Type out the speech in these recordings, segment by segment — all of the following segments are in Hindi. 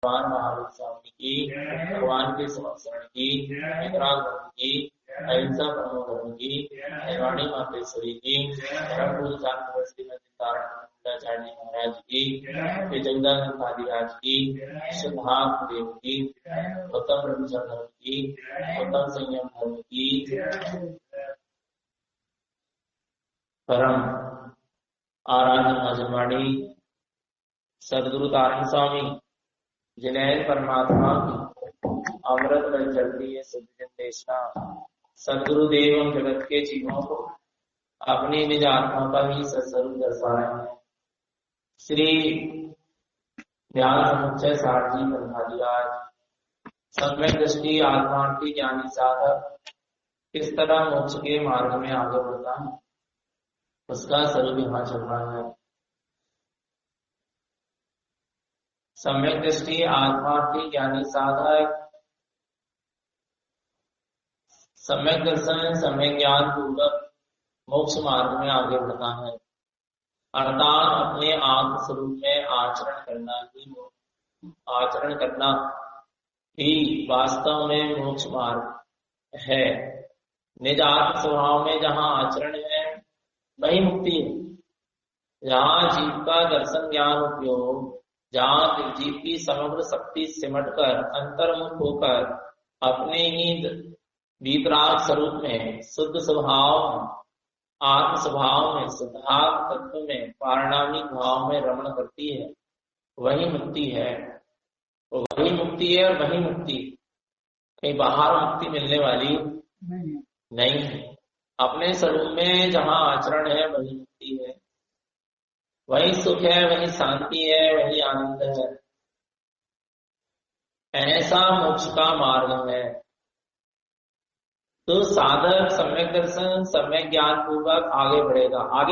भगवान महावीर स्वामी की, भगवान के संवत्सरण की, वितराग धर्म की, अहिंसा परमो धर्म की, निर्वाणी मातेश्वरी की, धर्म पूज श्रीमदाचार्य महाराज की, विजयदानंद आदिराज की, सिद्धार्थ देव की, गौतम ब्रह्मचर्य धर्म की, गौतम संयम धर्म की, परम आराध्य महाजनवाणी सदगुरु तारण स्वामी जिनैन परमात्मा की अमृत में चलती है सिद्ध देशना सदगुरुदेव जगत के जीवों को अपनी निज आत्मा का ही सत्स्वरूप दर्शा रहे हैं। श्री ध्यान समुच्चय सारथी ब्रह्मादिराज सम्यक दृष्टि आत्मार्थी ज्ञानी साधक किस तरह मोक्ष के मार्ग में आगे बढ़ता है उसका स्वरूप यहाँ चल रहा है। सम्यक दृष्टि आत्मार्थी ज्ञानी साधक सम्यक दर्शन सम्यक ज्ञान पूर्वक मोक्ष मार्ग में आगे बढ़ना है, अर्थात अपने आत्म स्वरूप में आचरण करना ही वास्तव में मोक्ष मार्ग है। निज आत्म स्वभाव में जहाँ आचरण है वही मुक्ति है। जहाँ जीव का दर्शन ज्ञान उपयोग, जहाँ जीव की समग्र शक्ति सिमट कर अंतर्मुख होकर अपने ही वीतराग स्वरूप में शुद्ध स्वभाव आत्म स्वभाव में सिद्धार्थ तत्व में पारणामिक भाव में रमण करती है, वही मुक्ति है। वही मुक्ति है और वही मुक्ति, कहीं बाहर मुक्ति मिलने वाली नहीं है। अपने स्वरूप में जहाँ आचरण है वही मुक्ति है, वही सुख है, वही शांति है, वही आनंद है। ऐसा मोक्ष का मार्ग है। तो साधक सम्यक दर्शन सम्यक ज्ञान पूर्वक आगे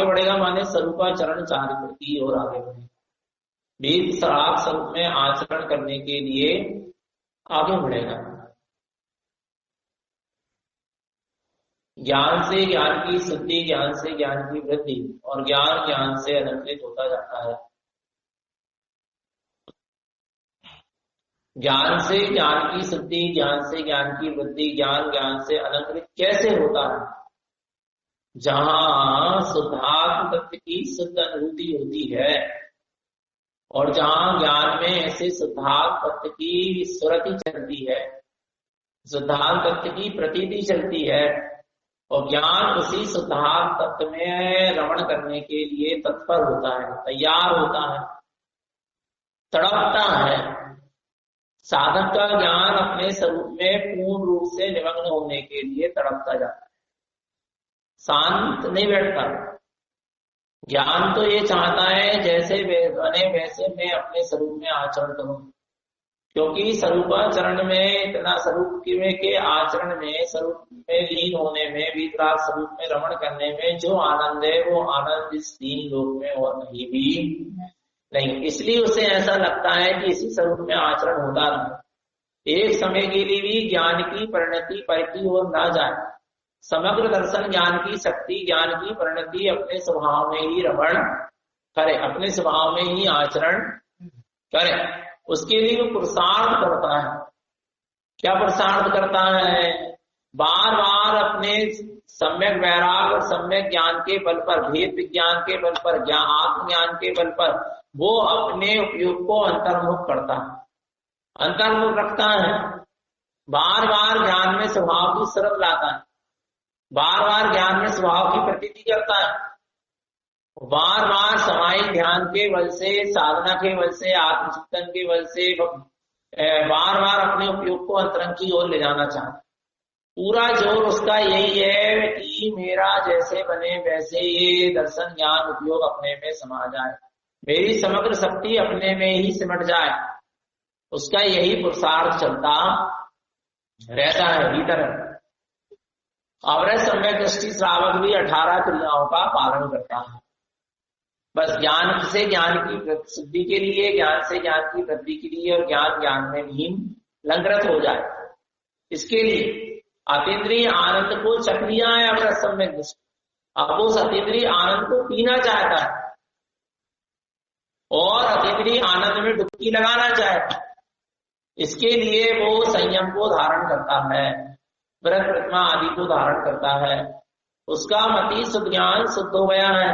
बढ़ेगा माने स्वरूपाचरण चारित्र की ओर आगे बढ़ेगा। बीज सराग स्वरूप में आचरण करने के लिए आगे बढ़ेगा। ज्ञान से ज्ञान की शुद्धि, ज्ञान से ज्ञान की वृद्धि और ज्ञान ज्ञान से अलंकृत होता जाता है। ज्ञान से ज्ञान की शुद्धि, ज्ञान से ज्ञान की वृद्धि, ज्ञान ज्ञान से अलंकृत कैसे होता है? जहां शुद्धात्म तत्व की शुद्ध अनुभूति होती है और जहां ज्ञान में ऐसे शुद्धात्म तत्व की सुरति चलती है, शुद्धात्म तत्व की प्रतीति चलती है और ज्ञान उसी शुद्धात्म तत्व में रमण करने के लिए तत्पर होता है, तैयार होता है, तड़पता है। साधक का ज्ञान अपने स्वरूप में पूर्ण रूप से निमग्न होने के लिए तड़पता जाता है, शांत नहीं बैठता। ज्ञान तो ये चाहता है जैसे बने वैसे मैं अपने स्वरूप में आचरण करूं, क्योंकि स्वरूपाचरण में इतना स्वरूप के आचरण में स्वरूप में लीन होने में वीतराग स्वरूप में रमण करने में जो आनंद है वो आनंद इस तीन लोक में और कहीं भी नहीं। इसलिए उसे ऐसा लगता है कि इसी स्वरूप में आचरण होता रहे, एक समय के लिए भी ज्ञान की परिणति पर की ओर ना जाए। समग्र दर्शन ज्ञान की शक्ति, ज्ञान की परिणति अपने स्वभाव में ही रमण करे, अपने स्वभाव में ही आचरण करे। उसके लिए वो पुरुषार्थ करता है। क्या पुरुषार्थ करता है? बार बार अपने सम्यक वैराग और सम्यक ज्ञान के बल पर, भेद विज्ञान के बल पर, आत्मज्ञान के बल पर वो अपने उपयोग को अंतर्मुख करता है, अंतर्मुख रखता है। बार बार ज्ञान में स्वभाव की शरत लाता है, बार बार ज्ञान में स्वभाव की प्रतीति करता है, बार बार समाहित ध्यान के बल से, साधना के बल से, आत्मचिंतन के बल से बार बार अपने उपयोग को अंतरंग की ओर ले जाना चाहता है। पूरा जोर उसका यही है कि मेरा जैसे बने वैसे ये दर्शन ज्ञान उपयोग अपने में समा जाए, मेरी समग्र शक्ति अपने में ही सिमट जाए। उसका यही पुरुषार्थ चलता रहता है भीतर। अवरज सम्यक दृष्टि श्रावक भी 18 क्रियाओं का पालन करता है, बस ज्ञान से ज्ञान की शुद्धि के लिए, ज्ञान से ज्ञान की वृद्धि के लिए और ज्ञान ज्ञान में लीन लंगरत हो जाए। इसके लिए अतीन्द्रिय आनंद को चख लिया है अवरज सम्यक दृष्टि, अब उस अतीन्द्रिय आनंद को पीना चाहता है और अतीन्द्रिय आनंद में डुबकी लगाना चाहता है। इसके लिए वो संयम को धारण करता है, व्रत प्रतिमा आदि को धारण करता है। उसका मति शुद्ध ज्ञान शुद्ध हो गया है,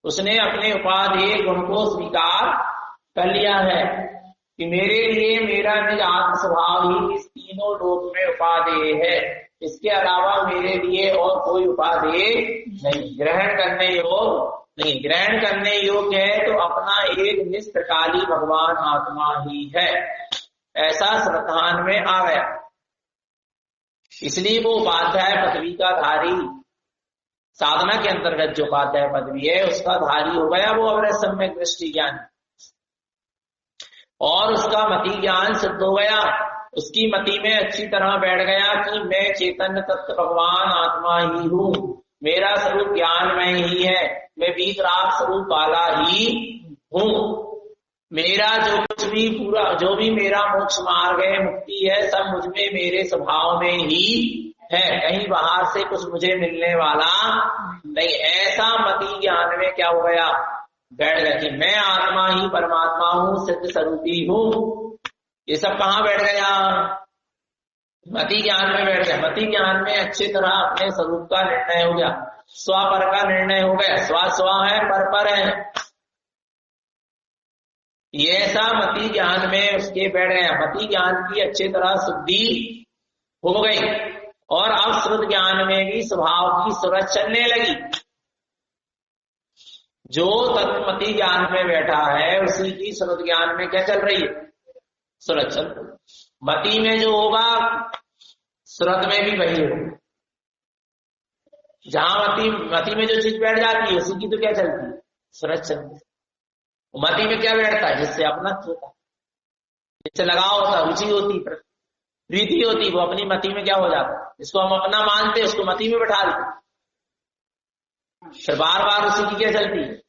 उसने अपने उपादेय गुण को स्वीकार कर लिया है कि मेरे लिए मेरा निज आत्म स्वभाव ही इस तीनों लोक में उपादेय है, इसके अलावा मेरे लिए और कोई उपादेय नहीं, ग्रहण करने योग्य नहीं। ग्रहण करने योग्य है तो अपना एक निष्प्रकाली भगवान आत्मा ही है, ऐसा श्रद्धान में आ गया। इसलिए वो उपाध्याय पदवी का धारी, साधना के अंतर्गत जो उपाध्याय पदवी है उसका धारी हो गया वो अवृत सम्यक दृष्टि ज्ञान, और उसका मति ज्ञान सिद्ध हो गया। उसकी मति में अच्छी तरह बैठ गया कि मैं चैतन्य तत्व भगवान आत्मा ही हूँ, मेरा स्वरूप ज्ञानमय ही है, मैं वीतराग स्वरूप वाला ही हूँ, मेरा जो कुछ भी पूरा जो भी मेरा मोक्ष मार्ग है, मुक्ति है, सब मुझमें मेरे स्वभाव में ही है, कहीं बाहर से कुछ मुझे मिलने वाला नहीं। ऐसा मति ज्ञान में क्या हो गया, बैठ गया कि मैं आत्मा ही परमात्मा हूँ, सिद्ध स्वरूपी हूँ। ये सब कहाँ बैठ गया, मति ज्ञान में बैठ गया। मति ज्ञान में अच्छी तरह अपने स्वरूप का निर्णय हो गया, स्व पर का निर्णय हो गया, स्व स्व है, पर है। ये ऐसा मति ज्ञान में उसके बैठ गया, मति ज्ञान की अच्छी तरह शुद्धि हो गई, और अब श्रुत ज्ञान में भी स्वभाव की सूरत चलने लगी। जो तत्वमति ज्ञान में बैठा है उसी की श्रुत ज्ञान में क्या चल रही है, सूरत चल रही। मति में जो होगा श्रुत में भी वही होगा। जहां मति में जो चीज बैठ जाती है उसी की तो क्या चलती है, सूरत चलती है। मति में क्या बैठता है, जिससे अपना होता, जिससे लगाव होता, रुचि होती, प्रीति होती, वो अपनी मति में क्या हो जाता है, जिसको हम अपना मानते उसको मति में बैठा देते, फिर बार बार उसी की क्या चलती है,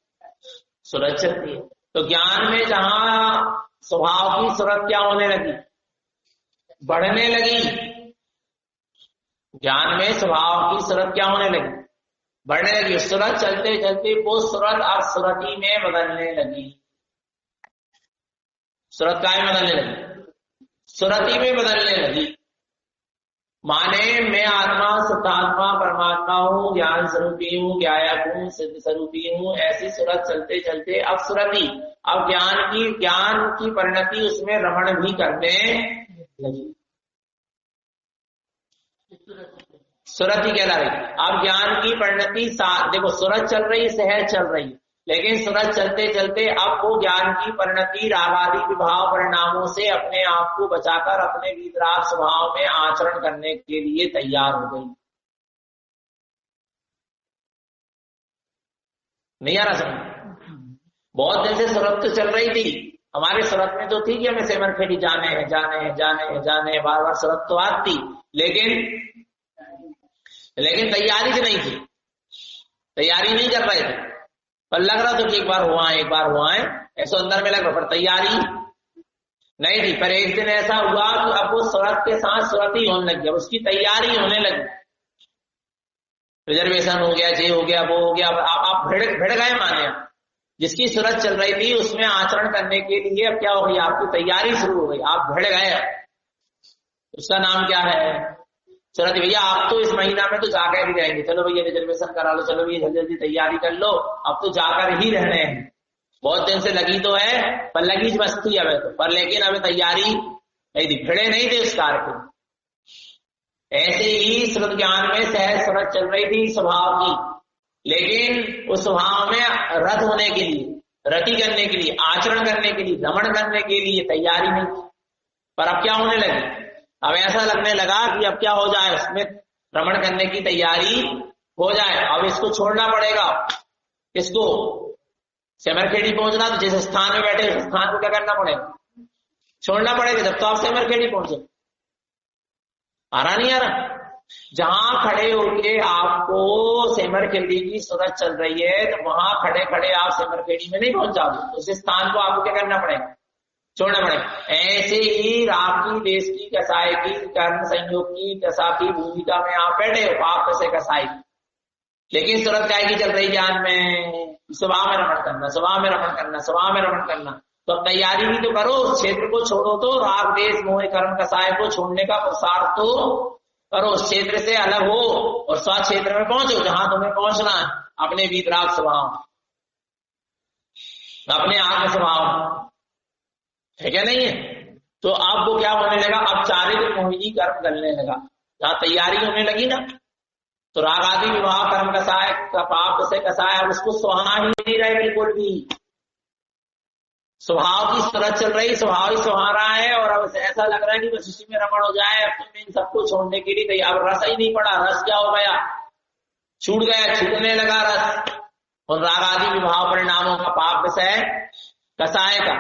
सूरत चलती है। तो ज्ञान में जहां स्वभाव की सूरत क्या होने लगी, बढ़ने लगी, ज्ञान में स्वभाव की सूरत क्या होने लगी, बढ़ने लगी। सूरत चलते चलते वो सूरत अब सूरती में बदलने लगी। सूरत काय में बदलने लगी, सूरती में बदलने लगी। माने मैं आत्मा शुद्धात्मा परमात्मा हूँ, ज्ञान स्वरूपी हूँ, ज्ञायक हूँ, सिद्ध स्वरूपी हूँ, ऐसी सूरत चलते चलते अब सूरती, अब ज्ञान की परिणति उसमें रमण भी करने लगी, सूरती कहला रही। अब ज्ञान की परिणति देखो, सूरत चल रही, सहज चल रही, लेकिन सूरत चलते चलते अब वो ज्ञान की परिणति रागादि विभाव परिणामों से अपने आप को बचाकर अपने वीतराग स्वभाव में आचरण करने के लिए तैयार हो गई। नहीं आ रहा समझ, बहुत दिन से सूरत तो चल रही थी, हमारे सूरत में तो थी कि हमें सेमरखेड़ी जाने हैं, बार बार सूरत तो आती, लेकिन तैयारी से नहीं थी, तैयारी नहीं कर रहे थे, पर लग रहा था कि एक बार हुआ है ऐसा अंदर में लग रहा, पर तैयारी नहीं थी। पर एक दिन ऐसा हुआ कि अब वो सूरत के साथ सूरत ही होने लग गया, उसकी तैयारी होने लगी, रिजर्वेशन हो गया, ये हो गया, वो हो गया, आप भिड़ गए माने। जिसकी सूरत चल रही थी उसमें आचरण करने के लिए अब क्या हो गई, आपकी तैयारी शुरू हो गई, आप भिड़ गए। उसका नाम क्या है, सूरत। भैया आप तो इस महीना में तो जाकर ही रहेंगे, चलो भैया रिजर्वेशन करा लो, चलो भैया जल्दी जल्दी तैयारी कर लो, अब तो जाकर ही रहने हैं। बहुत दिन से लगी तो है, पर लगी बस्ती अब तो, पर लेकिन अभी तैयारी नहीं थी, भिड़े नहीं थे उस कार्य को। ऐसे ही श्रुत ज्ञान में सहज सूरत चल रही थी स्वभाव की, लेकिन उस स्वभाव में रत होने के लिए, रति करने के लिए, आचरण करने के लिए, दमन करने के लिए तैयारी नहीं थी। पर अब क्या होने लगी, अब ऐसा लगने लगा कि अब क्या हो जाए, उसमें भ्रमण करने की तैयारी हो जाए, अब इसको छोड़ना पड़ेगा। इसको सेमरखेड़ी पहुंचना, तो जिस स्थान में बैठे उस स्थान को क्या करना पड़ेगा, छोड़ना पड़ेगा, जब तो आप सेमरखेड़ी पहुंचे। आ रहा नहीं आ रहा, जहां खड़े होके आपको सेमरखेड़ी की सूरत चल रही है, तो वहां खड़े खड़े आप सेमरखेड़ी में नहीं पहुंच जाओगे, उस स्थान को आपको क्या करना पड़ेगा, छोड़ना पड़ेगा। ऐसे ही राम की, देश की, कसाई की, कर्म संयोग की, दशा की भूमिका में आप बैठे हो, पाप से कसाई, लेकिन सूरत काय की चल रही ज्ञान में, स्वभाव में रमण करना, स्वभाव में रमण करना, स्वभाव में रमण करना। तो अब तैयारी भी तो करो, उस क्षेत्र को छोड़ो, तो राग देश मोह कर्म कसाय को छोड़ने का प्रसार तो करो, उस क्षेत्र से अलग हो और स्व क्षेत्र में पहुंचो जहां तुम्हें पहुंचना है, अपने वीतराग स्वभाव, अपने आत्म स्वभाव है क्या नहीं है। तो अब वो क्या होने लगा, अब चारित्र मोहिनी कर्म करने लगा, जहां तैयारी होने लगी ना, तो राग आदि विवाह कर्म कसाय पाप से कसाय, अब उसको सुहाना ही नहीं रहे बिल्कुल भी, स्वभाव की सूरत चल रही, स्वभाव ही सुहा रहा है, और अब ऐसा लग रहा है कि बस इसी में रमण हो जाए, अब तुमने इन सबको छोड़ने के लिए अब रस ही नहीं पड़ा, रस क्या हो गया, छूट गया, छूटने लगा रस, और राग आदि विभाव परिणामों का पाप विषय कसाय का।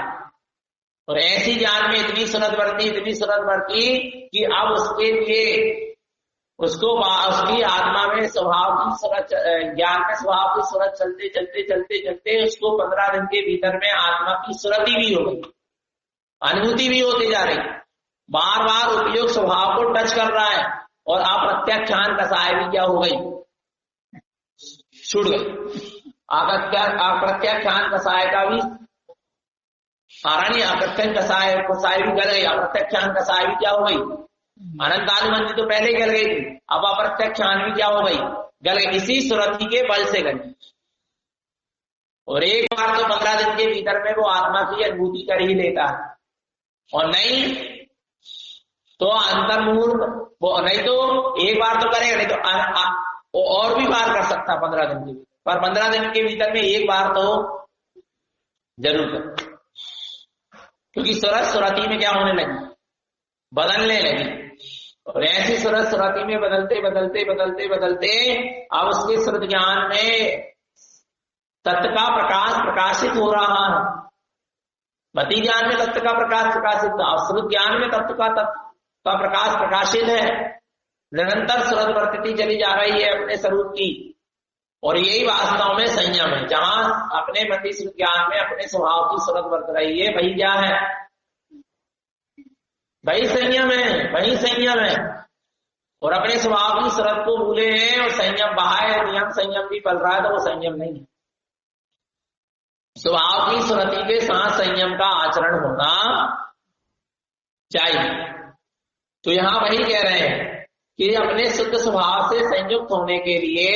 और ऐसी ज्ञान में इतनी सूरत बरती कि अब उसके लिए उसको उसकी आत्मा में स्वभाव की सूरत, ज्ञान में स्वभाव की सूरत चलते उसको 15 दिन के भीतर में आत्मा की सूरत भी हो गई, अनुभूति भी होती जा रही, बार बार उपयोग स्वभाव को टच कर रहा है, और अप्रत्यक्षान कसाय भी क्या हो गई, छूट गई। अप्रत्यक्षान कसाय का भी अप्रत्यक्ष कसाय भी गल गई, अप्रत्यक्षान कसाय भी क्या हो गई, अनंतानुबंधी तो पहले गल गई थी, अब अप्रत्यक्षान भी क्या हो गई, गल गई, इसी सुरति के बल से गई। और एक बार तो 15 दिन के भीतर में वो आत्मा की अनुभूति कर ही लेता है, और नहीं तो अंतर्मुहूर्त, वो नहीं तो एक बार तो करेगा, नहीं तो और भी बार कर सकता 15 दिन के भीतर, पर 15 दिन के भीतर में एक बार तो जरूर कर, क्योंकि सुरति में क्या होने लगी, बदलने लगी, और ऐसी सुरति में बदलते अब उसके श्रुत ज्ञान में तत्व का प्रकाश प्रकाशित हो रहा है, मति ज्ञान में तत्व का प्रकाश प्रकाशित था, श्रुत ज्ञान में तत्व का प्रकाश प्रकाशित है, निरंतर श्रुत वर्तती चली जा रही है अपने स्वरूप की, और यही वास्तव में संयम है, जहां अपने मति श्रुत ज्ञान में अपने स्वभाव की श्रुत वर्त रही है, वही क्या है, वही संयम है, और अपने स्वभाव की शरत को भूले हैं और संयम बाहर नियम संयम भी पल रहा है, तो वो संयम नहीं है। स्वभाव की सुरति के साथ संयम का आचरण होना चाहिए। तो यहां वही कह रहे हैं कि अपने शुद्ध स्वभाव से संयुक्त होने के लिए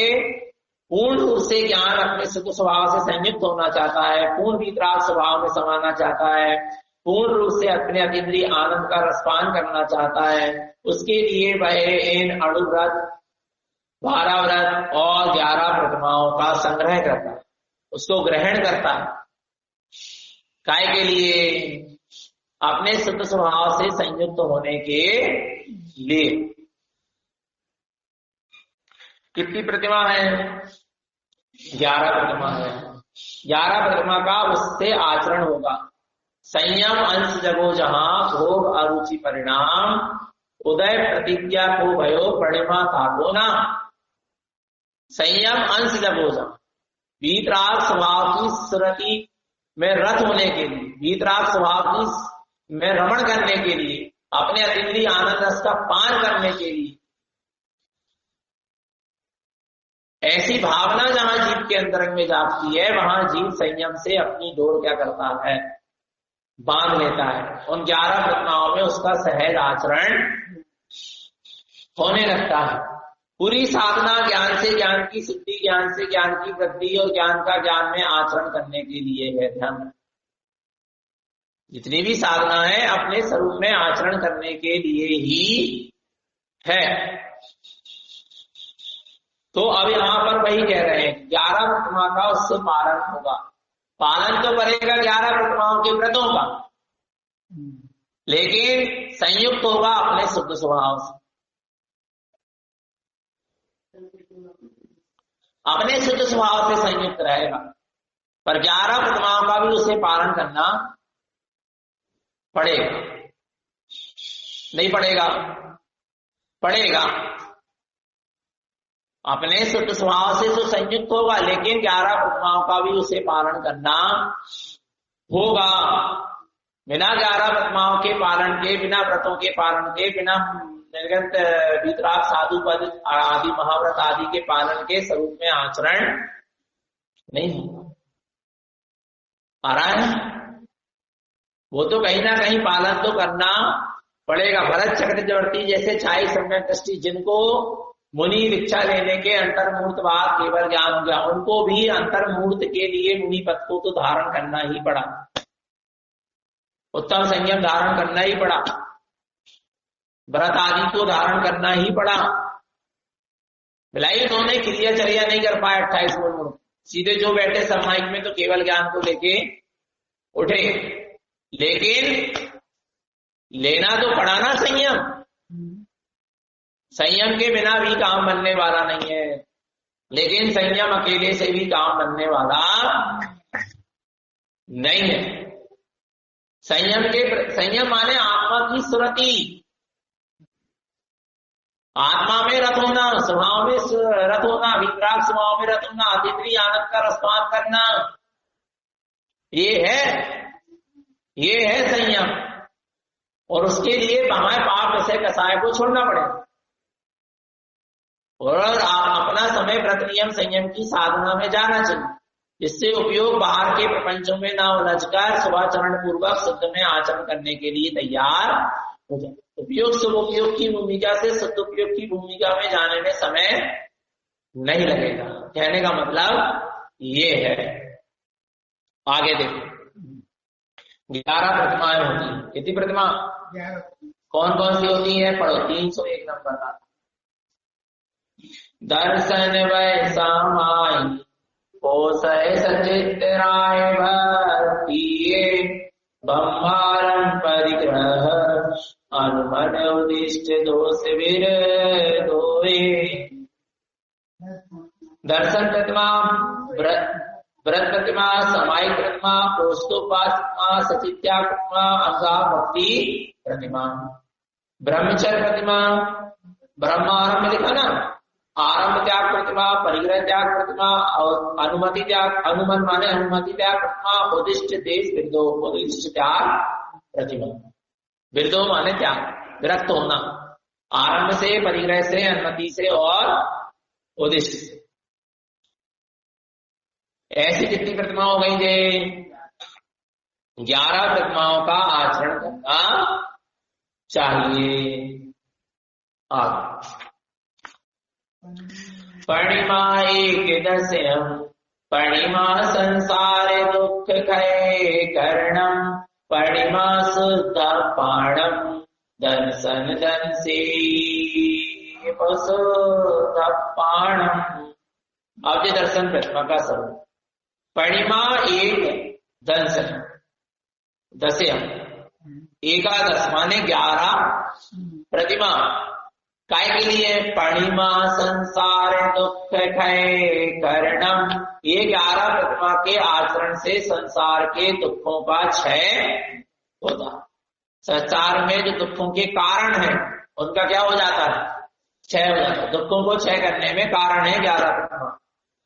पूर्ण रूप से ज्ञान अपने शुद्ध स्वभाव से संयुक्त होना चाहता है, पूर्ण वीतराग स्वभाव में समाना चाहता है, पूर्ण रूप से अपने अतीन्द्रिय आनंद का रसपान करना चाहता है, उसके लिए वह इन अणुव्रत, 12 व्रत और 11 प्रतिमाओं का संग्रह करता है, उसको ग्रहण करता है। काय के लिए? अपने शुद्ध स्वभाव से संयुक्त होने के लिए। कितनी प्रतिमा है? 11 प्रतिमा है। 11 प्रतिमा का उससे आचरण होगा। संयम अंश जगो जहां भोग अरुचि परिणाम, उदय प्रतिज्ञा को भयो प्रणिमा थाको ना। संयम अंश जगो जहां, वीतराग स्वभाव की सुरति में रत होने के लिए, वीतराग स्वभाव की में रमण करने के लिए, अपने अतीन्द्रिय आनंद रस का पान करने के लिए, ऐसी भावना जहां जीव के अंतरंग में जागती है, वहां जीव संयम से अपनी डोर क्या करता है? बांध लेता है। उन 11 प्रतिमाओं में उसका सहज आचरण होने लगता है। पूरी साधना ज्ञान से ज्ञान की सिद्धि, ज्ञान से ज्ञान की वृद्धि और ज्ञान का ज्ञान में आचरण करने के लिए है। ध्यान, जितनी भी साधना है अपने स्वरूप में आचरण करने के लिए ही है। तो अब यहां पर वही कह रहे हैं 11 प्रतिमा का उससे पालन होगा। पालन तो करेगा 11 प्रतिमाओं के व्रतों का, लेकिन संयुक्त होगा अपने शुद्ध स्वभाव से। अपने शुद्ध स्वभाव से संयुक्त रहेगा, पर 11 प्रतिमाओं का भी उसे पालन करना पड़ेगा। नहीं पड़ेगा? पड़ेगा। अपने शुद्ध स्वभाव से तो संयुक्त होगा, लेकिन 11 प्रतिमाओं का भी उसे पालन करना होगा। बिना 11 प्रतिमाओं के पालन के, बिना व्रतों के पालन के, बिना निर्गत वीतराग साधु पद आदि महाव्रत आदि के पालन के स्वरूप में आचरण नहीं होगा। आ रहा है? वो तो कहीं ना कहीं पालन तो करना पड़ेगा। भरत चक्रवर्ती जैसे 40 सम्यक दृष्टि जिनको मुनि दीक्षा लेने के अंतर्मूर्त बात केवल ज्ञान हो गया, उनको भी अंतर्मूर्त के लिए मुनि पद को तो धारण करना ही पड़ा, उत्तम संयम धारण करना ही पड़ा, व्रत आदि को धारण करना ही पड़ा। भलाई उन्होंने क्रियाचर्या नहीं कर पाए 28 वर्ष, सीधे जो बैठे सामायिक में तो केवल ज्ञान को लेके उठे, लेकिन लेना तो पड़ा ना संयम। संयम के बिना भी काम बनने वाला नहीं है, लेकिन संयम अकेले से भी काम बनने वाला नहीं है। संयम माने आत्मा की सुरति, आत्मा में रत होना, स्वभाव में रत होना, वितराग स्वभाव में रत होना, अतिथि आनंद का रसपान करना, ये है संयम। और उसके लिए हमारे पाप विषय कसाय को छोड़ना पड़ेगा और अपना समय व्रत नियम संयम की साधना में जाना चाहिए, जिससे उपयोग बाहर के प्रपंचों में ना उलझकर शुभाचरण पूर्वक शुद्ध में आचरण करने के लिए तैयार हो जाए। उपयोग शुभ उपयोग की भूमिका से शुद्ध उपयोग की भूमिका में जाने में समय नहीं लगेगा। कहने का मतलब ये है। आगे देखो, 11 प्रतिमाएं होती है। कितनी प्रतिमा? कौन कौन सी होती है? पढ़ो, 301 नंबर का। दर्शन वैसा माई पोसय सचित राय भक्तिये ब्रह्मारम परिग्रह अनुमन उदिष्ट दोष वीर दोवे। दर्शन प्रतिमा, व्रत प्रतिमा, समायिक प्रतिमा, प्रोस्तोपासना, सचित्या प्रतिमा, असा भक्ति प्रतिमा। ब्रह्मचर्य प्रतिमा, ब्रह्मारंभ में लिखा ना, आरंभ त्याग प्रतिमा, परिग्रह त्याग प्रतिमा, और अनुमति त्याग, अनुमन माने अनुमति त्याग प्रतिमा, उदिष्ट देश विरदो, उदिष्ट त्याग प्रतिमा। विरदो माने त्याग, विरक्त होना, आरंभ से, परिग्रह से, अनुमति से और उदिष्ट से। ऐसी कितनी प्रतिमा हो गई जे? 11 प्रतिमाओं का आचरण करना चाहिए। परिमा एक दस्यम परिमा संसार दुख क्षय करणम परिमा शुद्ध पाणम दर्शन दंसे शुद्ध पाणम। अब ये दर्शन प्रतिमा का स्वरूप। परिमा एक दंसन, दस्यम एकादश माने 11 प्रतिमा। काय के लिए? परिमा संसार दुख क्षय करणम। ये 11 प्रतिमा के आचरण से संसार के दुखों का क्षय होता। संसार में जो दुखों के कारण है उनका क्या हो जाता है? क्षय हो जाता है। दुखों को क्षय करने में कारण है 11 प्रतिमा।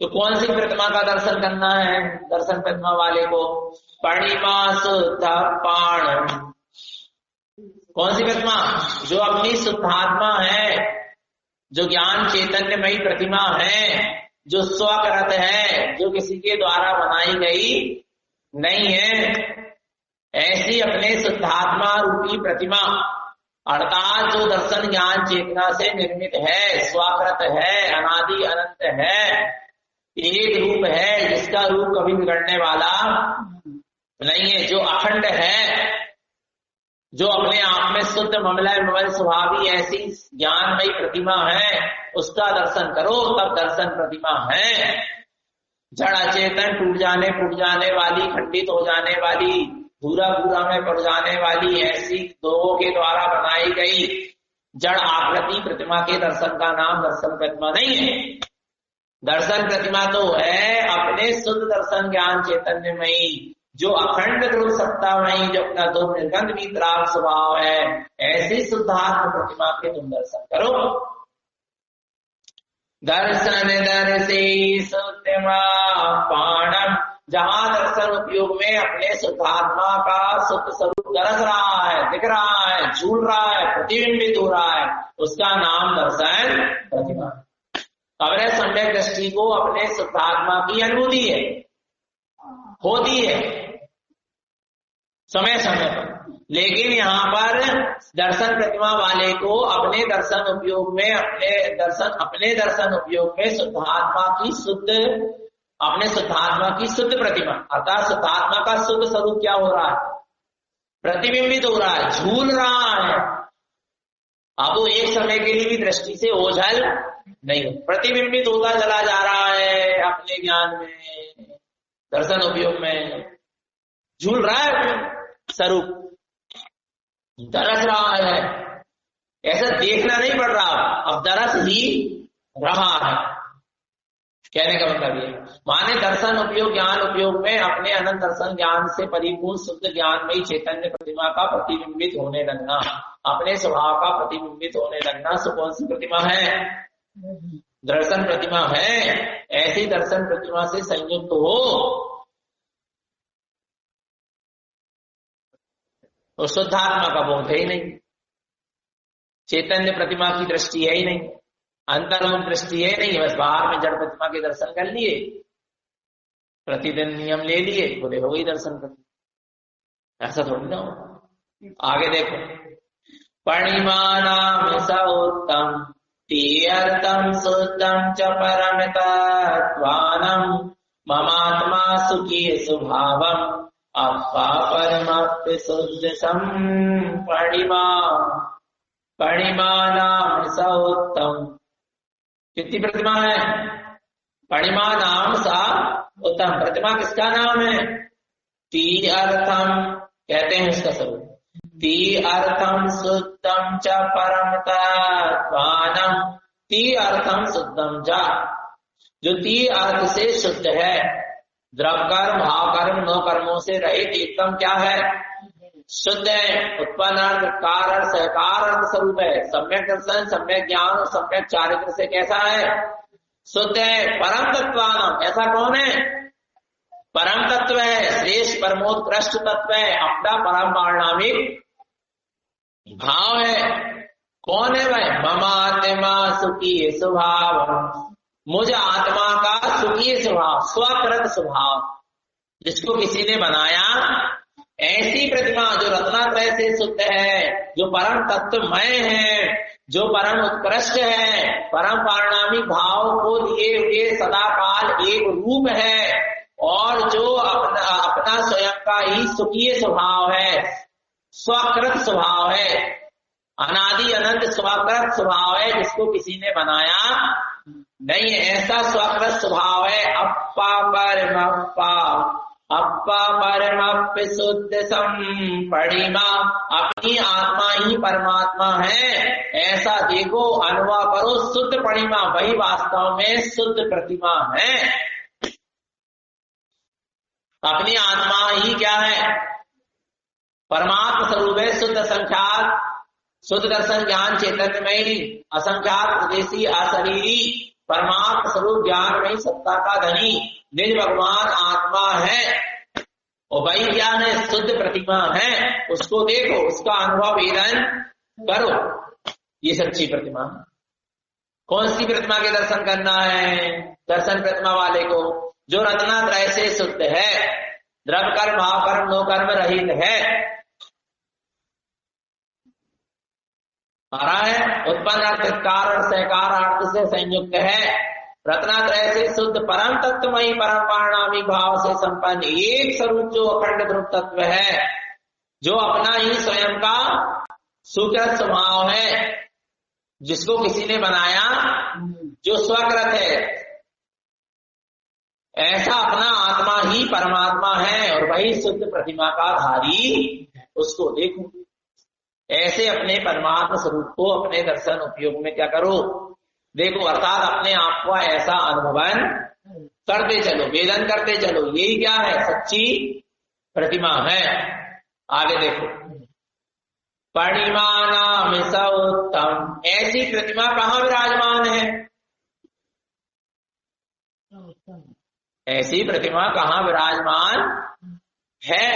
तो कौन सी प्रतिमा का दर्शन करना है दर्शन प्रतिमा वाले को? परिमा शुद्ध पाण। कौन सी प्रतिमा? जो अपनी शुद्धात्मा है, जो ज्ञान चैतन्यमयी प्रतिमा है, जो स्वकृत है, जो किसी के द्वारा बनाई गई नहीं है, ऐसी अपने शुद्धात्मा रूपी प्रतिमा, अर्थात जो दर्शन ज्ञान चेतना से निर्मित है, स्वकृत है, अनादि अनंत है, एक रूप है, जिसका रूप कभी बिगड़ने वाला नहीं है, जो अखंड है, जो अपने आप में शुद्ध ममलय ममल स्वभावी ऐसी ज्ञानमयी प्रतिमा है, उसका दर्शन करो तब दर्शन प्रतिमा है। जड़ अचेतन टूट जाने वाली, खंडित हो जाने वाली, धूरा भूरा में पड़ जाने वाली ऐसी लोगों के द्वारा बनाई गई जड़ आकृति प्रतिमा के दर्शन का नाम दर्शन प्रतिमा नहीं है। दर्शन प्रतिमा तो है अपने शुद्ध दर्शन ज्ञान चैतन्यमयी, जो अखंड ध्रुव सत्तामयी, जो अपना दो निर्गंध वितराग स्वभाव है, ऐसी शुद्धात्म प्रतिमा के तुम दर्शन करो। दर्शन दर्शी शुद्धमा पाणम। जहां दर्शन उपयोग में अपने शुद्धात्मा का शुद्ध स्वरूप दर्श रहा है, दिख रहा है, झूल रहा है, प्रतिबिंबित हो रहा है, उसका नाम दर्शन प्रतिमा। अपने सम्यक दृष्टि को अपने शुद्धात्मा की अनुभूति है, होती है। समय समय पर। लेकिन यहाँ पर दर्शन प्रतिमा वाले को अपने दर्शन उपयोग में शुद्धात्मा की शुद्ध प्रतिमा, अर्थात शुद्धात्मा का शुद्ध स्वरूप क्या हो रहा है? प्रतिबिंबित हो रहा है, झूल रहा है। अब वो एक समय के लिए भी दृष्टि से ओझल नहीं, प्रतिबिंबित होता चला जा रहा है अपने ज्ञान में, दर्शन उपयोग में झूल रहा है स्वरूप, दरस रहा है। ऐसा देखना नहीं पड़ रहा, अब दरस ही रहा है। कहने का मतलब ये माने दर्शन उपयोग ज्ञान उपयोग में अपने अनंत दर्शन ज्ञान से परिपूर्ण शुद्ध ज्ञान में ही चैतन्य प्रतिमा का प्रतिबिंबित होने लगना, अपने स्वभाव का प्रतिबिंबित होने लगना। सो कौन सी प्रतिमा है? दर्शन प्रतिमा है। ऐसी दर्शन प्रतिमा से संयुक्त हो तो शुद्धात्मा का बोध है ही नहीं, चैतन्य प्रतिमा की दृष्टि है ही नहीं, अंतर्मुख दृष्टि है नहीं। बस बाहर में जड़ प्रतिमा के दर्शन कर लिए, प्रतिदिन नियम ले लिए, बोले हो गई दर्शन कर, ऐसा थोड़ी ना हो। आगे देखो, परिमाणाम सौत्तम तीर्थम शुद्धम च परमतत्वानं ममात्मा सुखी स्वभावम अप्पा परमाप्य शुद्ध परिमाणाम सौत्तम। कितनी प्रतिमा है? परिमा नाम सा उत्तम। प्रतिमा किसका नाम है? ती अर्थम कहते हैं इसका स्वरूप। ती अर्थम शुद्धम च परमतत्वानं। ती अर्थम शुद्धम च, जो ती अर्थ से शुद्ध है, द्रव कर्म भाव कर्म नौ कर्मों से रहित एकदम क्या है? शुद्ध है। उत्पन्न अर्थ कार अर्थ सहकार अर्थ स्वरूप है। सम्यक दर्शन सम्यक ज्ञान और सम्यक चारित्र से कैसा है? शुद्ध है। परम तत्वान, ऐसा कौन है? परम तत्व है, श्रेष्ठ परमोत्कृष्ट तत्व है, अपना परम पारणामिक भाव है। कौन है भाई? ममात्मा सुखी स्वभाव, मुझ आत्मा का सुखी स्वभाव, स्वकृत स्वभाव, जिसको किसी ने बनाया। ऐसी प्रतिमा जो रत्नात्रय से शुद्ध है, जो परम तत्वमय है, जो परम उत्कृष्ट है, परम पारणामिक भाव को लिए हुए सदा काल एक रूप है, और जो अपना स्वयं का ही सुखी स्वभाव है, स्वकृत स्वभाव है, अनादि अनंत स्वकृत स्वभाव है, जिसको किसी ने बनाया नहीं। ऐसा स्वकृत स्वभाव है। अप्पा परमप्य शुद्ध संपरिमा, अपनी आत्मा ही परमात्मा है, ऐसा देखो, अनुभव करो। शुद्ध परिमा वही वास्तव में शुद्ध प्रतिमा है। अपनी आत्मा ही क्या है? परमात्मा स्वरूप है, शुद्ध संख्यात, शुद्ध दर्शन ज्ञान चैतन्य में ही असंख्यात प्रदेशी अशरीरी परमात्मा स्वरूप ज्ञान में सत्ता का धनी निज भगवान आत्मा है। और वही क्या है? शुद्ध प्रतिमा है। उसको देखो, उसका अनुभव वेदन करो। ये सच्ची प्रतिमा। कौन सी प्रतिमा के दर्शन करना है? दर्शन प्रतिमा वाले को जो रत्नात्रय से शुद्ध है, द्रव कर्म भाव कर्म नो कर्म रहित है, आ रहा है, उत्पन्न अर्थ कार और सहकार अर्थ से संयुक्त है, रत्नात्रय से शुद्ध परम तत्वमयी परम पारणामिक भाव से संपन्न एक स्वरूप जो अखंड ध्रुव तत्व है, जो अपना ही स्वयं का सुकृत स्वभाव है, जिसको किसी ने बनाया, जो स्वकृत है, ऐसा अपना आत्मा ही परमात्मा है और वही शुद्ध प्रतिमा का धारी। उसको देखो, ऐसे अपने परमात्मा स्वरूप को अपने दर्शन उपयोग में क्या करो? देखो, अर्थात अपने आप को ऐसा अनुभवन करते चलो, वेदन करते चलो। यही क्या है? सच्ची प्रतिमा है। आगे देखो, परिमाणाम सौत्तम, ऐसी प्रतिमा कहाँ विराजमान है? ऐसी प्रतिमा कहाँ विराजमान है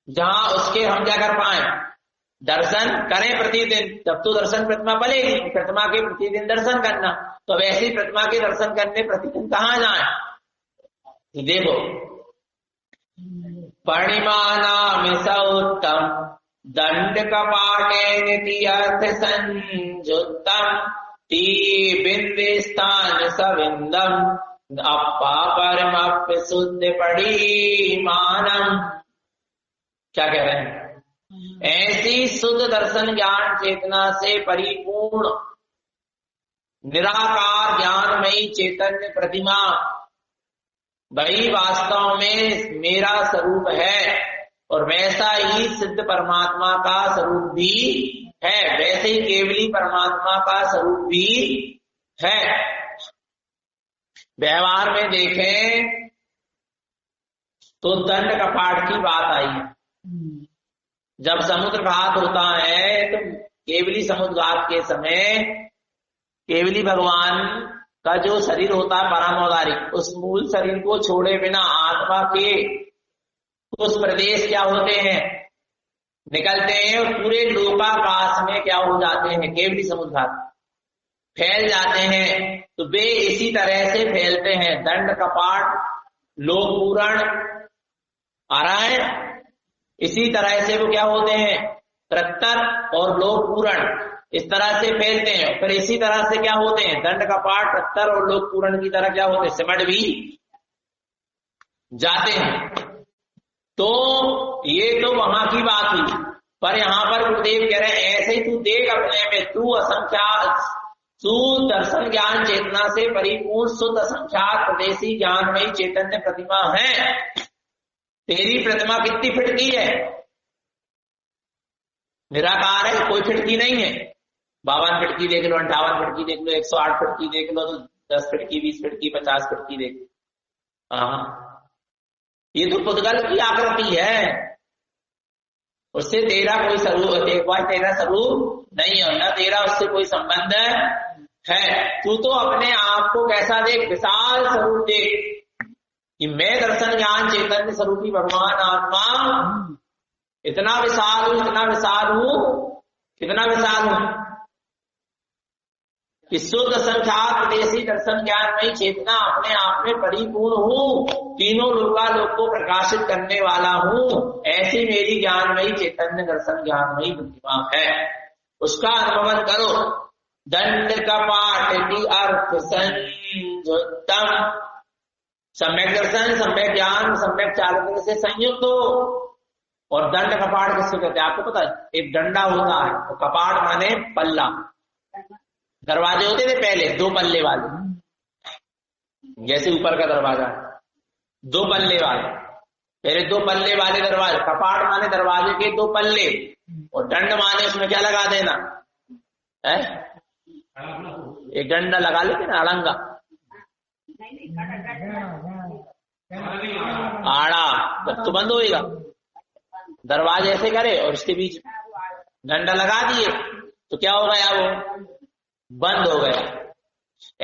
जहां उसके हम क्या कर पाए? दर्शन करें प्रतिदिन। तब तो दर्शन प्रतिमा बनेगी, प्रतिमा के प्रतिदिन दर्शन करना। तो अब ऐसी प्रतिमा के दर्शन करने प्रतिदिन कहाँ जाए? देखो, फणिमानामि स उत्तम दंड कपाटे नीति अर्थ संयुक्तम ती बिंदिस्तान सविंदम अपा परमप्य शुद्ध पड़ी मानम। क्या कह रहे हैं? ऐसी शुद्ध दर्शन ज्ञान चेतना से परिपूर्ण निराकार ज्ञानमयी चैतन्य प्रतिमा वही वास्तव में मेरा स्वरूप है, और वैसा ही सिद्ध परमात्मा का स्वरूप भी है, वैसे ही केवली परमात्मा का स्वरूप भी है। व्यवहार में देखें तो दंड कपाट की बात आई है। जब समुद्र घात होता है तो केवली समुद्र घात के समय केवली भगवान का जो शरीर होता है परमौदारिक, उस मूल शरीर को छोड़े बिना आत्मा के उस प्रदेश क्या होते हैं, निकलते हैं और पूरे लोकाकाश में क्या हो जाते हैं, केवली समुद्र घात फैल जाते हैं। तो वे इसी तरह से फैलते हैं। दंड कपाट लोक पूरण आ रहा है, इसी तरह से वो क्या होते हैं, प्रत्तर और लोक पूरण इस तरह से फैलते हैं। फिर इसी तरह से क्या होते हैं, दंड कपाट प्रत्तर और लोक पूरण की तरह क्या होते हैं, सिमट भी जाते हैं। तो ये तो वहां की बात हुई, पर यहाँ पर गुरुदेव कह रहे हैं ऐसे ही तू देख अपने में, तू असंख्यात दर्शन ज्ञान चेतना से परिपूर्ण शुद्ध असंख्यात प्रदेशी ज्ञानमयी चैतन्य प्रतिमा है। तेरी प्रतिमा कितनी फिटकी है, निराकार है, कोई फिटकी नहीं है। 52 फिटकी देख लो, 58 फिटकी देख लो, 108 फिटकी देख लो, 10 फिटकी, 20 फिटकी, 50 फिटकी देख लो। हाँ, ये तो पुद्गल की आकृति है, उससे तेरा कोई स्वरूप, तेरा स्वरूप नहीं है, न तेरा उससे कोई संबंध है। तू तो अपने आप को कैसा देख, विशाल स्वरूप देख कि मैं दर्शन ज्ञान चैतन्य स्वरूपी भगवान आत्मा इतना विशाल हूं, इतना विशाल हूं, कितना विशाल हूं कि शुद्ध संख्यात प्रदेशी दर्शन ज्ञानमयी चेतना अपने आप में परिपूर्ण हूं, तीनों लोकालोक को प्रकाशित करने वाला हूं। ऐसी मेरी ज्ञानमयी चैतन्य दर्शन ज्ञानमयी प्रतिमा है, उसका अनुभव करो। दंड कपाट की अर्थ संयुक्तम, सम्यक दर्शन, सम्यक ज्ञान, सम्यक चारित्र से संयुक्त हो। और दंड कपाट किसको कहते हैं आपको पता है? एक डंडा होता है, तो कपाट माने पल्ला, दरवाजे होते थे पहले 2 पल्ले वाले, जैसे ऊपर का दरवाजा 2 पल्ले वाले, पहले 2 पल्ले वाले दरवाजे, कपाट माने दरवाजे के 2 पल्ले, और दंड माने उसमें क्या लगा देना है, एक डंडा लगा लेते ना, अड़ंगा, आड़ा, तब तो बंद होएगा। दरवाजे ऐसे करे और उसके बीच डंडा लगा दिए तो क्या हो गया, वो बंद हो गया।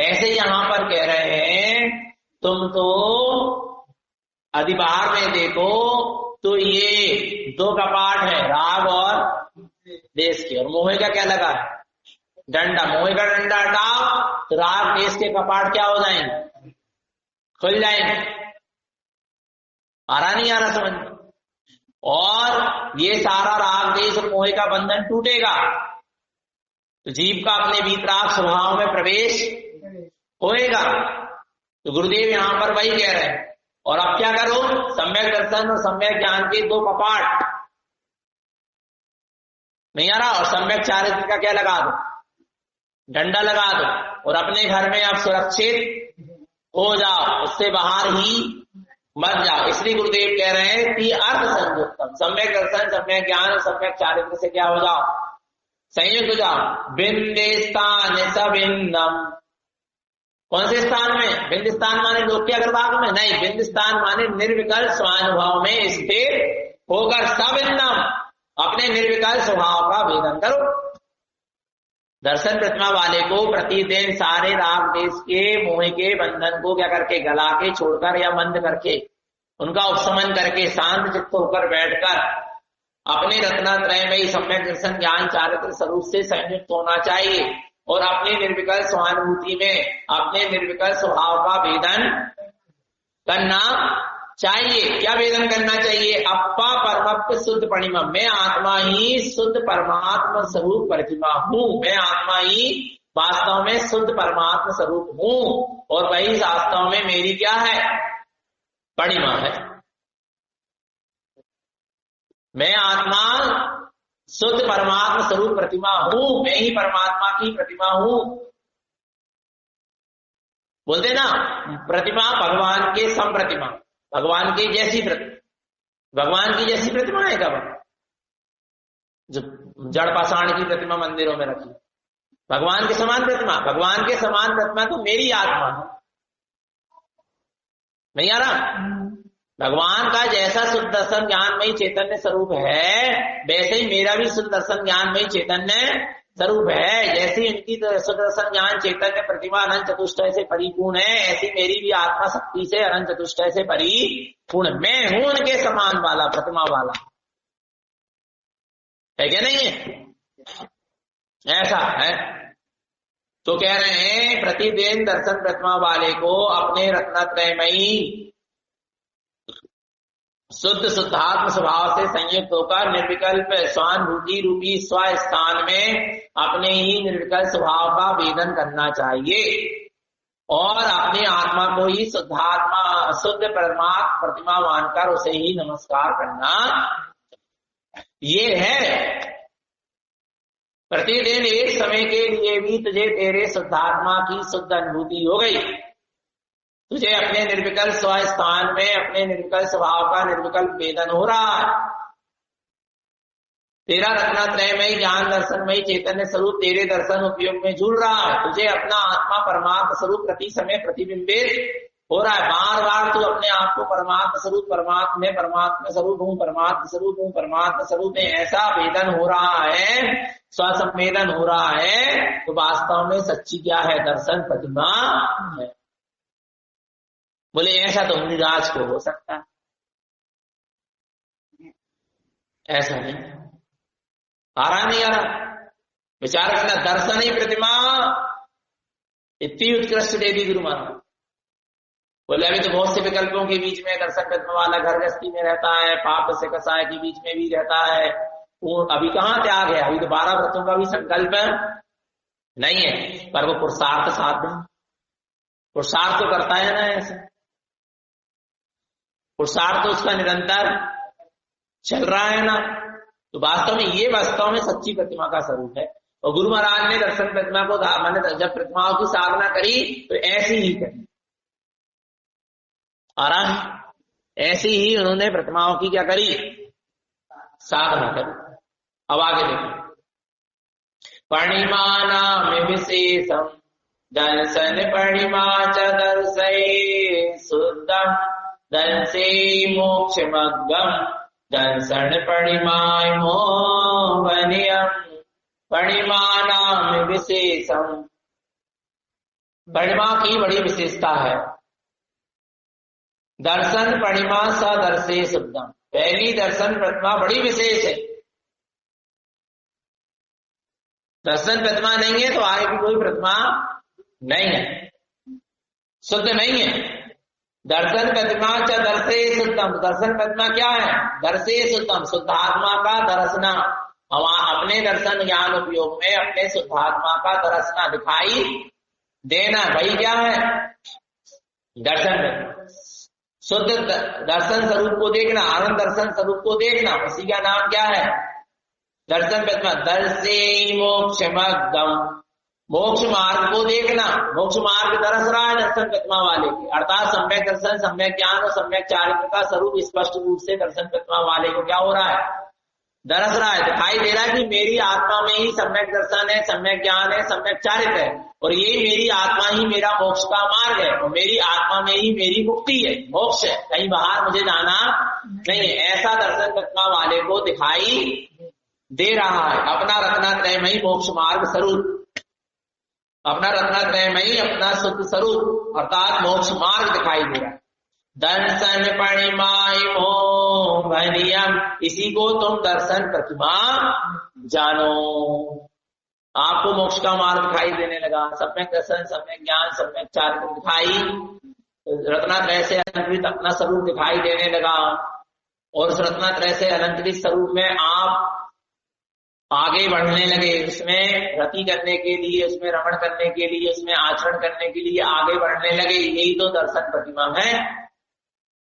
ऐसे यहां पर कह रहे हैं तुम तो अधिभार में देखो तो ये 2 कपाट है, राग और देश के, और मोहे का क्या लगा है, डंडा। मोहे का डंडा हटाओ तो राग देश के कपाट क्या हो जाएंगे, खुल जाएंगे। आ रहा नहीं आ रहा समझ? और ये सारा राग देश और मोहे का बंधन टूटेगा तो जीव का अपने वीतराग स्वभाव में प्रवेश होएगा। तो गुरुदेव यहां पर वही कह रहे हैं। और अब क्या करो, सम्यक दर्शन और सम्यक ज्ञान के 2 कपाट नहीं आ रहा, और सम्यक चारित्र का क्या लगा दो, डंडा लगा दो, और अपने घर में आप सुरक्षित हो जाओ, उससे बाहर ही मत जाओ। इसलिए गुरुदेव कह रहे हैं कि अर्थ संयुक्तम, सम्यक दर्शन, सम्यक ज्ञान और सम्यक चारित्र से क्या हो जाओ, संयुक्त हो जाओ। बिंदिस्तान सबिंदम, कौन से स्थान में? बिंदिस्तान माने लोक के अग्रभाग में नहीं, बिंदिस्तान माने निर्विकल्प स्वानुभव में स्थिर होकर सबिंदम अपने निर्विकल्प स्वभाव का वेदन करो। दर्शन प्रतिमा वाले को प्रतिदिन सारे राग देश के मोह के बंधन को क्या करके, गला के, छोड़कर या बंद करके, उनका उपशमन करके शांत चित्त होकर बैठकर अपने रत्नात्रय में ही सम्यक दर्शन ज्ञान चारित्र स्वरूप से संयुक्त होना चाहिए, और अपने निर्विकल्प स्वानुभूति में अपने निर्विकल्प स्वभाव का वेदन करना चाहिए, क्या वेदन करना चाहिए? अप्पा परमत्व शुद्ध परिमा, मैं आत्मा ही शुद्ध परमात्मा स्वरूप प्रतिमा हूँ, मैं आत्मा ही वास्तव में शुद्ध परमात्मा स्वरूप हूँ, और वही वास्तव में मेरी क्या है? परिमा है। मैं आत्मा शुद्ध परमात्मा स्वरूप प्रतिमा हूँ, मैं ही परमात्मा की प्रतिमा हूँ। बोलते ना, प्रतिमा भगवान के सम प्रतिमा, भगवान की जैसी प्रतिमा, भगवान की जैसी प्रतिमा है क्या? जो जड़ पाषाण की प्रतिमा मंदिरों में रखी, भगवान के समान प्रतिमा, भगवान के समान प्रतिमा तो मेरी आत्मा है। नहीं आ रहा? भगवान का जैसा शुद्ध दर्शन ज्ञानमयी चैतन्य स्वरूप है, वैसे ही मेरा भी शुद्ध दर्शन ज्ञानमयी चैतन्य स्वरूप है। जैसी इनकी शुद्ध दर्शन ज्ञान चैतन्य प्रतिमा अनंत चतुष्टय से परिपूर्ण है, ऐसी मेरी भी आत्मा शक्ति से अनंत चतुष्टय से परिपूर्ण। मैं हूं उनके समान वाला, प्रतिमा वाला, है क्या? नहीं है? ऐसा है। तो कह रहे हैं प्रतिदिन दर्शन प्रतिमा वाले को अपने रत्नत्रयमयी शुद्ध शुद्धात्म स्वभाव से संयुक्त होकर निर्विकल्प स्वानुभूति रूपी स्वस्थान में अपने ही निर्विकल्प स्वभाव का वेदन करना चाहिए, और अपनी आत्मा को ही शुद्धात्मा शुद्ध परमात्मा प्रतिमा मानकर उसे ही नमस्कार करना। ये है प्रतिदिन एक समय के लिए भी तुझे तेरे शुद्धात्मा की शुद्ध अनुभूति हो गई, तुझे अपने निर्विकल्प स्वस्थान में अपने निर्विकल्प स्वभाव का निर्विकल्प वेदन हो रहा है। तेरा रत्नत्रयमयी ज्ञान दर्शनमयी चैतन्य स्वरूप तेरे दर्शन उपयोग में जुड़ रहा है, तुझे अपना आत्मा परमात्मा स्वरूप प्रति समय प्रतिबिंबित हो रहा है। बार बार तू अपने आप को परमात्मा स्वरूप, परमात्मा स्वरूप हूँ, परमात्मा स्वरूप हूँ, परमात्मा स्वरूप है, ऐसा वेदन हो रहा है, स्वसंवेदन हो रहा है। तो वास्तव में सच्ची क्या है? दर्शन प्रतिमा है। बोले ऐसा तो मुनिराज को हो सकता है, ऐसा नहीं। आ रहा नहीं आ रहा? विचार करना, दर्शन ही प्रतिमा इतनी उत्कृष्ट देवी गुरु महाराज। बोले अभी तो बहुत से विकल्पों के बीच में दर्शन प्रतिमा वाला घर गृहस्थी में रहता है, पाप से कसाय के बीच में भी रहता है, वो अभी कहाँ त्याग है? अभी तो 12 व्रतों का भी संकल्प नहीं है, पर वो पुरुषार्थ साध, पुरुषार्थ तो करता है ना, ऐसे पुरुषार्थ तो उसका निरंतर चल रहा है ना। तो वास्तव में ये वास्तव में सच्ची प्रतिमा का स्वरूप है। और गुरु महाराज ने दर्शन प्रतिमा को, मैंने जब प्रतिमाओं की साधना करी तो ऐसी ही करी, आराम ऐसी ही उन्होंने प्रतिमाओं की क्या करी? साधना करी। अब आगे देखो, परिमाना में विशेषम दर्शन परिमा च दर्शये शुद्धम दर्शे मोक्ष मग्गम दर्शन परिमाय मोहनियम। परिमाना में विशेषम, परिमा की बड़ी विशेषता है। दर्शन परिमा स दर्शे शुद्धम, पहली दर्शन प्रतिमा बड़ी विशेष है। दर्शन प्रतिमा नहीं है तो आगे की कोई प्रतिमा नहीं है, शुद्ध नहीं है। दर्शन प्रतिमा च दर्शे शुद्धम, दर्शन प्रतिमा क्या है? दर्शे शुद्धम, शुद्धात्मा का दर्शना, अपने दर्शन ज्ञान उपयोग में अपने शुद्धात्मा का दर्शना, दिखाई देना, वही क्या है? दर्शन प्रतिमा। शुद्ध दर्शन स्वरूप को देखना, आनंद दर्शन स्वरूप को देखना, उसी का नाम क्या है? दर्शन प्रतिमा। दर्शे मोक्ष मग्गम, मोक्ष मार्ग को देखना, मोक्ष मार्ग दर्श रहा है दर्शन प्रतिमा वाले की, अर्थात सम्यक दर्शन, सम्यक ज्ञान और सम्यक चारित्र का स्वरूप स्पष्ट रूप से दर्शन प्रतिमा वाले को क्या हो रहा है? दर्श रहा है, दिखाई दे रहा है कि मेरी आत्मा में ही सम्यक दर्शन है, सम्यक ज्ञान है, सम्यक चारित्र है, और यही मेरी आत्मा ही मेरा मोक्ष का मार्ग है, और मेरी आत्मा में ही मेरी मुक्ति है, मोक्ष है, कहीं बाहर मुझे जाना नहीं है। ऐसा दर्शन प्रतिमा वाले को दिखाई दे रहा है अपना रत्नात्रयमयी मोक्ष मार्ग स्वरूप, अपना रत्नात्रयमयी अपना शुद्ध स्वरूप अर्थात मोक्ष मार्ग दिखाई दे रहा है। दर्शन परिमाय मोहनियम, इसी को तुम दर्शन प्रतिमा जानो। आपको मोक्ष का मार्ग दिखाई देने लगा, सम्यक दर्शन, सम्यक ज्ञान, सम्यक चारित्र दिखाई रत्नात्रय से अलंकृत अपना स्वरूप दिखाई देने लगा, और उस रत्नात्रय से अलंकृत स्वरूप में आप आगे बढ़ने लगे, उसमें रति करने के लिए, उसमें रमण करने के लिए, उसमें आचरण करने के लिए आगे बढ़ने लगे। यही तो दर्शन प्रतिमा है।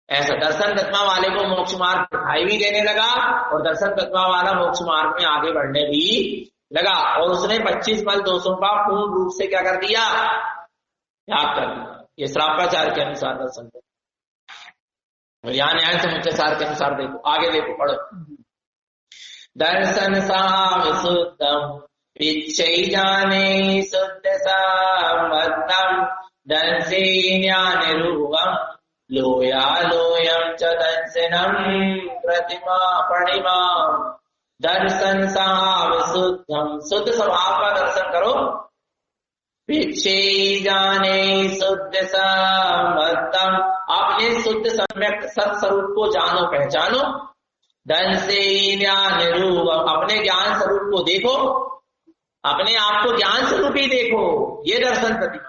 ऐसा दर्शन प्रतिमा वाले को मोक्ष मार्ग दिखाई भी देने लगा, और दर्शन प्रतिमा वाला मोक्ष मार्ग में आगे बढ़ने भी लगा, और उसने 25 बल दोषों का पूर्ण रूप से क्या कर दिया, त्याग कर दिया। ये श्रापाचार्य के अनुसार दर्शन को, और यहाँ न्याय समुच्चय सार के अनुसार देखो, आगे देखो, पढ़ो। दर्शन सा विशुद्धम पिच्छै जाने शुद्ध संबद्धम दंसे ज्ञान रूपम लोया लोयम च दंसनम प्रतिमा पणिमा। दर्शन सा विशुद्धम, शुद्ध स्वभाव का दर्शन करो। पिच्छै जाने शुद्ध संबद्धम, अपने शुद्ध सम्यक सत्स्वरूप को जानो पहचानो। दंसे ज्ञान रूप, अपने ज्ञान स्वरूप को देखो, अपने आप को ज्ञान स्वरूप ही देखो, ये दर्शन प्रतिमा।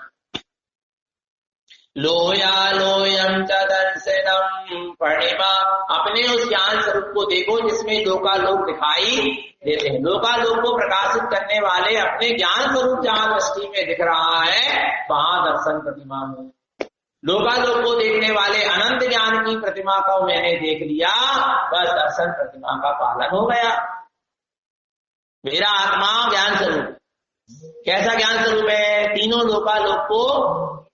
लोया लोयम च दर्शनम पणिमा, अपने उस ज्ञान स्वरूप को देखो जिसमें लोकालोक दिखाई देते हैं। लोकालोक को प्रकाशित करने वाले अपने ज्ञान स्वरूप जहां दृष्टि में दिख रहा है, वहां दर्शन प्रतिमा में। लोकालोक को देखने वाले अनंत ज्ञान की प्रतिमा को मैंने देख लिया, बस दर्शन प्रतिमा का पालन हो गया। मेरा आत्मा ज्ञान स्वरूप, कैसा ज्ञान स्वरूप है? तीनों लोकालोक को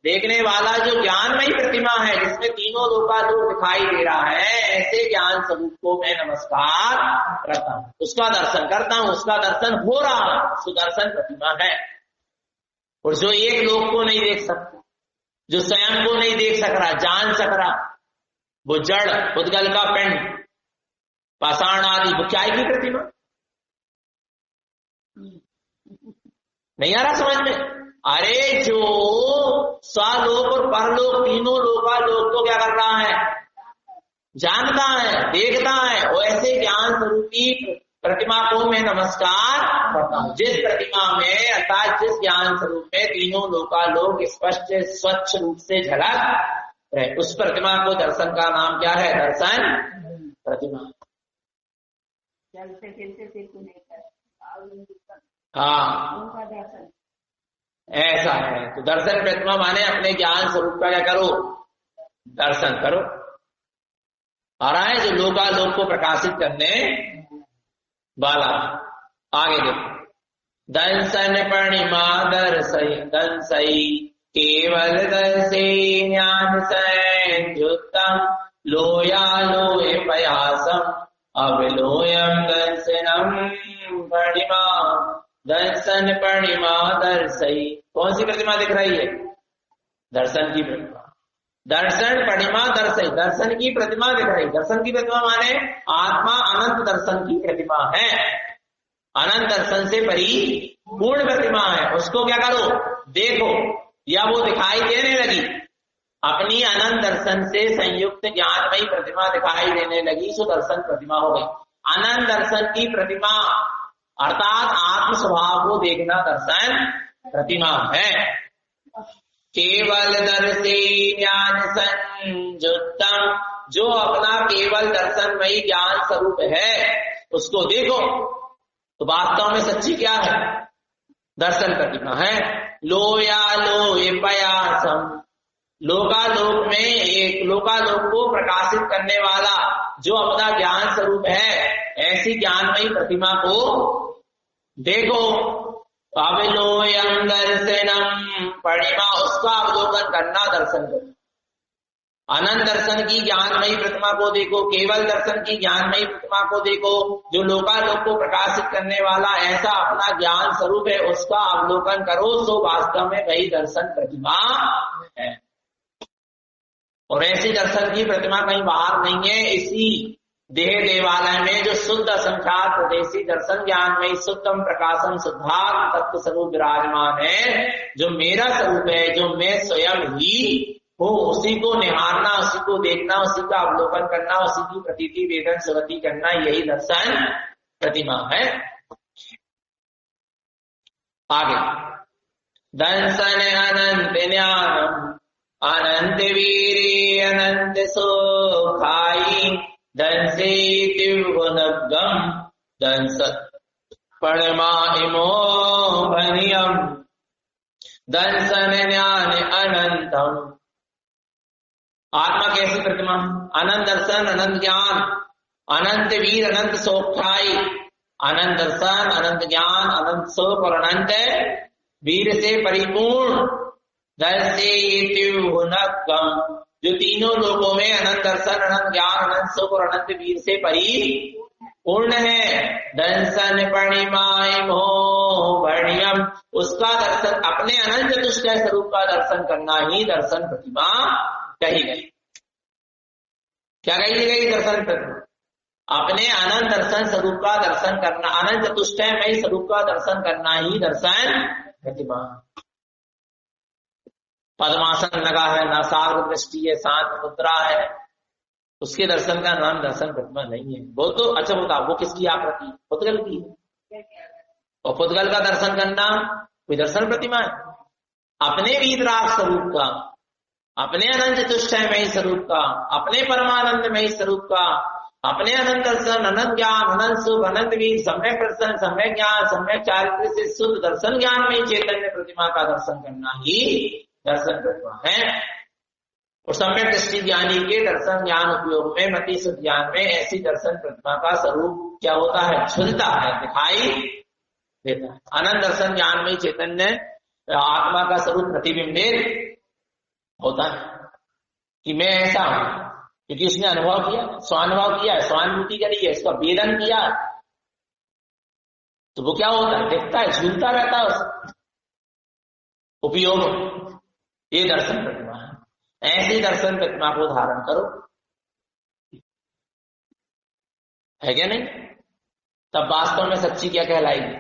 देखने वाला जो ज्ञानमयी प्रतिमा है, जिसमें तीनों लोकालोक दिखाई दे रहा है, ऐसे ज्ञान स्वरूप को मैं नमस्कार करता हूं, उसका दर्शन करता हूं, उसका दर्शन हो रहा है, सुदर्शन प्रतिमा है। और जो एक लोक को नहीं देख सकता, जो स्वयं को नहीं देख सक रहा, जान सक रहा, वो जड़ उद्गल का पिंड पाषाण आदि, वो क्या की प्रतिमा? नहीं आ रहा समझ में? अरे जो स्वलोक और परलोक, तीनों लोकालोक को क्या कर रहा है? जानता है, देखता है, और ऐसे ज्ञान स्वरूपी प्रतिमा को मैं नमस्कार करता हूं। जिस प्रतिमा में, अर्थात जिस ज्ञान स्वरूप में तीनों लोकालोक स्पष्ट स्वच्छ रूप से झलक रहे, उस प्रतिमा को दर्शन का नाम क्या है? दर्शन प्रतिमा। हाँ, ऐसा है। तो दर्शन प्रतिमा माने अपने ज्ञान स्वरूप का क्या करो? दर्शन करो। आ रहा है, जो लोकालोक को प्रकाशित करने वाला। आगे देखो, दंसन पणिमा दंसई केवल दर्शे ज्ञान संयुक्तम लोया लोय पयासम अवलोयम दर्शनम पणिमा। दर्शन पणिमा दर्शई, कौन सी प्रतिमा दिख रही है? दर्शन की प्रतिमा। दर्शन पणिमा दर्शई, दर्शन की प्रतिमा दिख रही। दर्शन की प्रतिमा माने आत्मा अनंत दर्शन की प्रतिमा है, अनंत दर्शन से परिपूर्ण प्रतिमा है। उसको क्या करो? देखो, या वो दिखाई देने लगी, अपनी अनंत दर्शन से संयुक्त ज्ञानमयी प्रतिमा दिखाई देने लगी, सो दर्शन प्रतिमा हो गई। अनंत दर्शन की प्रतिमा अर्थात आत्म स्वभाव को देखना दर्शन प्रतिमा है। केवल दर्शे ज्ञान संयुक्तम, जो अपना केवल दर्शनमयी ज्ञान स्वरूप है उसको देखो। तो वास्तव में सच्ची क्या है? दर्शन प्रतिमा है। लोया लोय पयासम, लोकालोक में एक लोकालोक को प्रकाशित करने वाला जो अपना ज्ञान स्वरूप है, ऐसी ज्ञानमयी प्रतिमा को देखो। अवलोयम दर्शनम पणिमा, उसका अवलोकन करना दर्शन करो। अनंत दर्शन की ज्ञानमयी प्रतिमा को देखो, केवल दर्शन की ज्ञानमयी प्रतिमा को देखो, जो लोकालोक को प्रकाशित करने वाला ऐसा अपना ज्ञान स्वरूप है, उसका अवलोकन करो। सो वास्तव में वही दर्शन प्रतिमा है। और ऐसी दर्शन की प्रतिमा कहीं बाहर नहीं है, इसी देह देवालय में जो शुद्ध असंख्यात प्रदेशी दर्शन ज्ञान में शुद्धम प्रकाशम शुद्धात्म तत्व स्वरूप विराजमान है, जो मेरा स्वरूप है, जो मैं स्वयं ही हूँ, उसी को निहारना, उसी को देखना, उसी का अवलोकन करना, उसी की प्रतीति वेदन सुरति करना, यही दर्शन प्रतिमा है। आगे, दर्शन अनंत ज्ञानम अनंत वीरी अनंत सुखाई दंसे त्रिभुवनगम दंस परमा इमो भनियम दंसन ज्ञान अनंतम। आत्मा कैसी प्रतिमा? अनंत दर्शन, अनंत ज्ञान, अनंत वीर, अनंत सोखाई। अनंत दर्शन, अनंत ज्ञान, अनंत सुख और अनंत वीर से परिपूर्ण। दर्शे जो तीनों लोगों में अनंत दर्शन, अनंत ज्ञान, अनंत सुख और अनंत वीर से परिपूर्ण है। दर्शन परिमाय मोह वर्ण्यम, उसका दर्शन, अपने अनंत चतुष्टय स्वरूप का दर्शन करना ही दर्शन प्रतिमा कही गई। क्या कही गई? दर्शन प्रतिमा। अपने अनंत दर्शन स्वरूप का दर्शन करना, अनंत चतुष्टयमय स्वरूप का दर्शन करना ही दर्शन प्रतिमा। पद्मासन लगा है, नासाग्र दृष्टि है, शांत मुद्रा है, उसके दर्शन का नाम दर्शन प्रतिमा नहीं है। वो तो अच्छा होता, वो किसकी आकृति? पुद्गल की। और पुद्गल का दर्शन करना कोई दर्शन प्रतिमा है? अपने वीतराग स्वरूप का, अपने अनंत चतुष्टयमय स्वरूप का, अपने परमानंदमय स्वरूप का, अपने अनंत दर्शन, अनंत ज्ञान, अनंत सुख, अनंत वीर, सम्यक दर्शन, सम्यक ज्ञान, सम्यक चारित्र से शुद्ध दर्शन ज्ञानमय चैतन्य प्रतिमा का दर्शन करना ही दर्शन प्रतिमा है। और सम्यक दृष्टि ज्ञानी के दर्शन ज्ञान उपयोग में, मति शुद्ध ज्ञान में ऐसी दर्शन प्रतिमा का स्वरूप क्या होता है? झुलता है, दिखाई देता है। अनंत दर्शन ज्ञानमय चैतन्य आत्मा का स्वरूप प्रतिबिंबित होता है कि मैं ऐसा हूं, क्योंकि उसने अनुभव किया, स्वानुभव किया, स्वानुभूति करी है, इसका वेदन किया, तो वो क्या होता है? दिखता है, झूलता रहता है उस उपयोग। ये दर्शन प्रतिमा है। ऐसी दर्शन प्रतिमा को धारण करो, है क्या नहीं? तब वास्तव में सच्ची क्या कहलाएगी?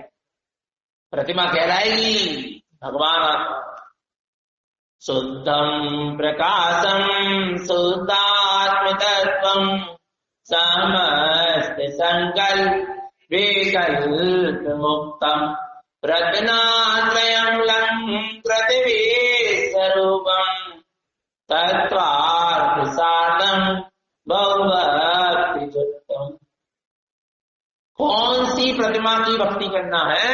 प्रतिमा कहलाएगी भगवान आत्मा। शुद्धम प्रकाशम शुद्धात्म तत्वम समस्त संकल्प विकल्प मुक्तम प्रज्ञात्रयं पृथ्वी स्वरूपम तत्वार्थ साधम बहुभक्तियुक्तम। कौन सी प्रतिमा की भक्ति करना है?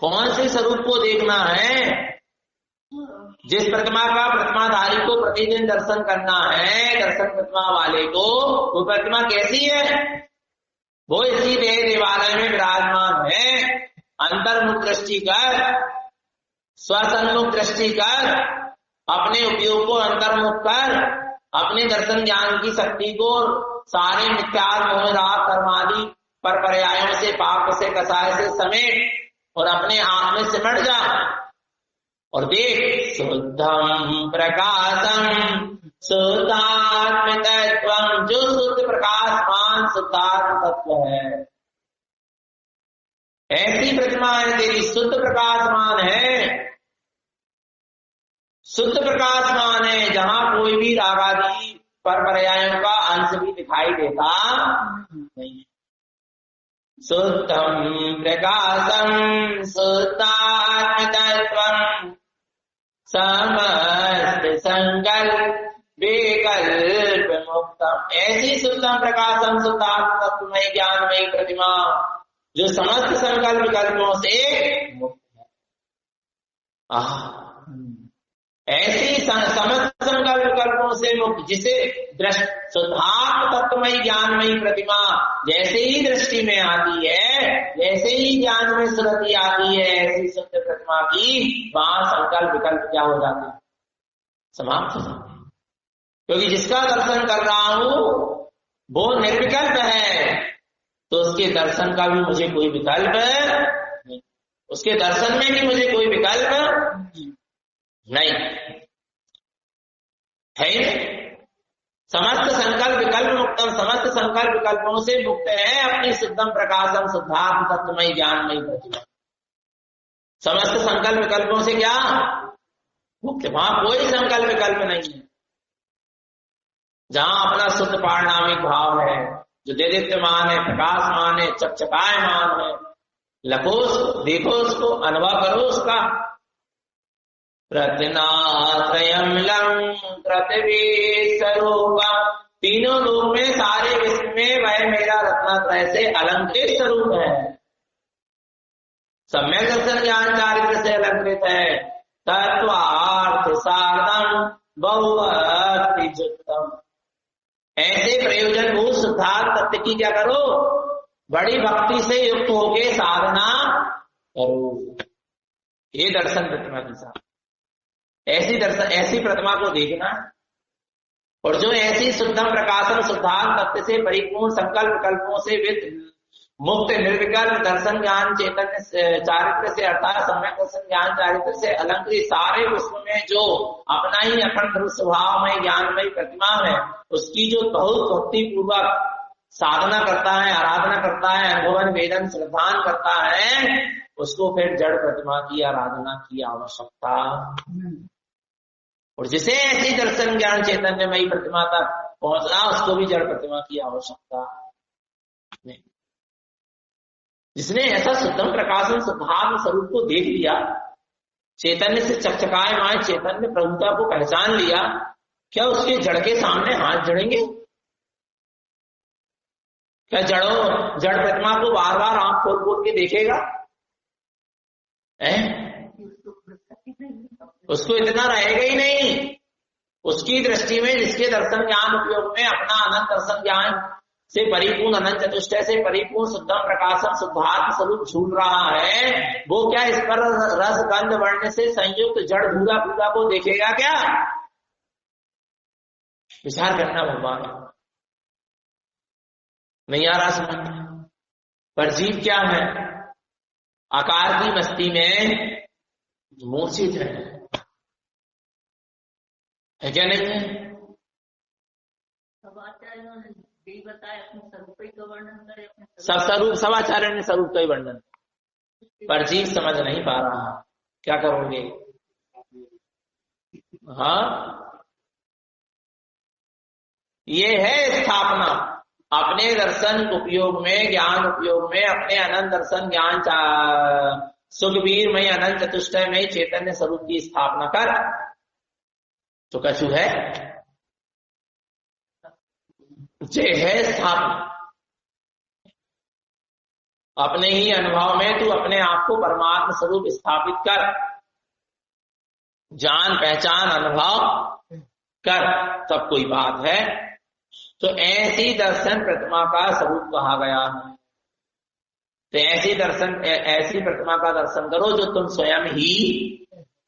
कौन से स्वरूप को देखना है? जिस प्रतिमा का प्रतिमाधारी को प्रतिदिन दर्शन करना है, दर्शन प्रतिमा वाले को, वो प्रतिमा कैसी है? वो इसी देह देवालय में विराजमान है। अंतर्मुख दृष्टि कर, स्वसन्मुख दृष्टि कर, अपने उपयोग को अंतर्मुख कर, अपने दर्शन ज्ञान की शक्ति को सारे मिथ्यात्व मोह राग कर्मादि पर पर्यायों से, पाप से, कसाय से समेट और अपने आप में सिमट जा और देख। शुद्धम प्रकाशम शुद्धात्म तत्वम, जो शुद्ध प्रकाशमान शुद्धात्म तत्व है, ऐसी प्रतिमा है तेरी, शुद्ध प्रकाशमान है, शुद्ध प्रकाशमान है, जहां कोई भी रागादि पर पर्यायों का अंश भी दिखाई देता नहीं। शुद्धम प्रकाशम शुद्धात्म तत्वम समस्त संकल्प विकल्प मुक्तम। ऐसी शुद्धम प्रकाशम शुद्धात्म तत्वमय ज्ञानमयी प्रतिमा जो समस्त संकल्प विकल्पों से मुक्त है। ऐसी समस्त संकल्प विकल्पों से मुक्त, जिसे शुद्धात्म तत्वमयी ज्ञानमयी प्रतिमा जैसे ही दृष्टि में आती है, जैसे ही ज्ञान में सुरति आती है, ऐसी शुद्ध प्रतिमा की वहां संकल्प विकल्प क्या हो जाते हैं? समाप्त हो जाते हैं। क्योंकि जिसका दर्शन कर रहा हूं वो निर्विकल्प है, तो उसके दर्शन का भी मुझे कोई विकल्प नहीं, उसके दर्शन में भी मुझे कोई विकल्प नहीं है। समस्त संकल्प विकल्प मुक्तम, समस्त संकल्प विकल्पों से मुक्त है अपनी शुद्धम प्रकाशम शुद्धात्म तत्वमयी ज्ञानमयी प्रतिमा। समस्त संकल्प विकल्पों से क्या मुक्त? वहां कोई संकल्प विकल्प नहीं है। जहां अपना शुद्ध पारणामिक भाव है, जो देदीप्यमान है, प्रकाशमान है, चकचकायमान है, लखो उसको, देखो उसको, अनुभव करो उसका। रत्नात्रयमलम पृथ्वी स्वरूपम, तीनों लोक में सारे विश्व में वह मेरा रत्नात्रय से अलंकृत स्वरूप है, सम्यक दर्शन ज्ञान चारित्र से अलंकृत है। तत्वार्थ साधन बहुअतिजुक्तम, ऐसे प्रयोजन भूत सिद्धार्थ तत्व की क्या करो, बड़ी भक्ति से युक्त होके साधना करो। ये दर्शन प्रतिमा के साथ ऐसी प्रतिमा को देखना, और जो ऐसी शुद्धम प्रकाशम शुद्धांत तत्व से परिपूर्ण संकल्प कल्पों से मुक्त निर्विकल्प दर्शन ज्ञान चैतन्य चारित्र से अर्थात सम्यक दर्शन ज्ञान चारित्र से अलंकृत सारे विश्व में जो अपना ही अखंड स्वभावमय ज्ञानमय प्रतिमा है, उसकी जो बहुत भक्ति पूर्वक साधना करता है, आराधना करता है, अनुभवन वेदन श्रद्धान करता है, उसको फिर जड़ प्रतिमा की आराधना की आवश्यकता। और जिसे ऐसी दर्शन ज्ञान चैतन्यमयी प्रतिमा तक पहुंचना, उसको भी जड़ प्रतिमा की आवश्यकता नहीं। जिसने ऐसा शुद्धम प्रकाशन शुद्धात्म स्वरूप को देख लिया, चैतन्य से चकचकायमान चैतन्य प्रभुता को पहचान लिया, क्या उसके जड़ के सामने हाथ जड़ेंगे? क्या जड़ प्रतिमा को बार बार आंख खोल खोल के देखेगा? उसको इतना रहेगा ही नहीं। उसकी दृष्टि में जिसके दर्शन ज्ञान उपयोग में अपना अनंत दर्शन ज्ञान से परिपूर्ण अनंत चतुष्टय से परिपूर्ण शुद्धम प्रकाशम शुद्धात्म स्वरूप झूल रहा है, वो क्या इस पर रस गंध वर्ण से संयुक्त जड़ भूरा भूरा को देखेगा क्या? विचार करना भगवान, नहीं आ रहा समझ? पर जीव क्या है? आकार की मस्ती में मूर्छित है क्या नहीं है? सब आचार्य ने स्वरूप का ही वर्णन, पर जीव समझ नहीं पा रहा। क्या करोगे? हाँ, ये है स्थापना अपने दर्शन उपयोग में, ज्ञान उपयोग में, अपने अनंत दर्शन ज्ञान सुखबीर में अनंत चतुष्टय में चैतन्य स्वरूप की स्थापना कर। तो कछु है जे है स्थापना। अपने ही अनुभव में तू अपने आप को परमात्मा स्वरूप स्थापित कर, जान पहचान अनुभव कर, तब कोई बात है। तो ऐसी दर्शन प्रतिमा का स्वरूप कहा गया है। तो ऐसी प्रतिमा का दर्शन करो जो तुम स्वयं ही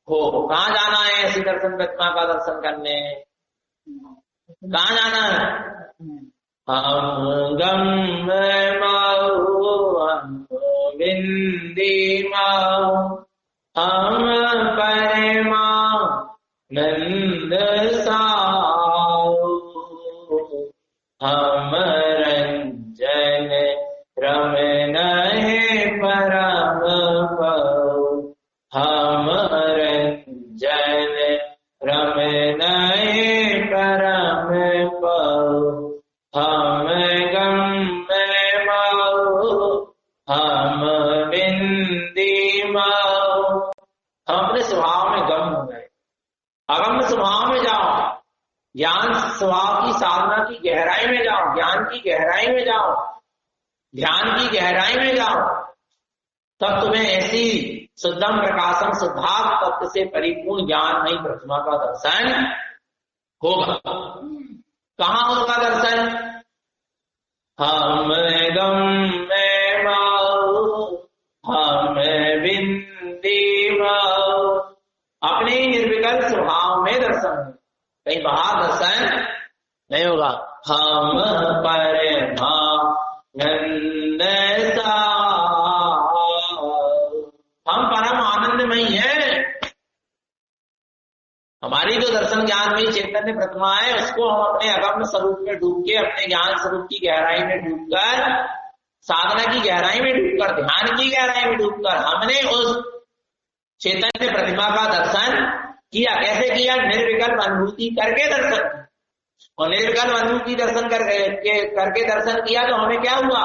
हो। कहाँ जाना है ऐसी दर्शन प्रतिमा का दर्शन करने? कहाँ जाना है? हम गम बिंदी हम परमा नंद हम रंजन रमन है परम पौ, हम रंजन रमन है परम पौ, हम गम मऊ हम बिंदी मऊ। हम अपने स्वभाव में गम हो गए, अगम स्वभाव में जाओ, ज्ञान स्वभाव की साधना की गहराई में जाओ, ज्ञान की गहराई में जाओ, ध्यान की गहराई में जाओ, तब तुम्हें ऐसी शुद्धम प्रकाशम शुद्धात्म तत्व से परिपूर्ण ज्ञानमयी प्रतिमा का दर्शन होगा। कहाँ होगा दर्शन? हम गम में माऊ हम बिंदी माऊ, अपने निर्विकल्प स्वभाव में दर्शन, कहीं बाहर दर्शन नहीं होगा। हम परमा नंद हम परम आनंदमयी है। हमारी जो दर्शन ज्ञान में चैतन्य प्रतिमा है, उसको हम अपने अगम्य स्वरूप में डूब के, अपने ज्ञान स्वरूप की गहराई में डूबकर, साधना की गहराई में डूबकर, ध्यान की गहराई में डूबकर हमने उस चैतन्य प्रतिमा का दर्शन किया। कैसे किया? निर्विकल्प अनुभूति करके दर्शन। और निर्विकल्प अनुभूति दर्शन करके दर्शन किया तो हमें क्या हुआ?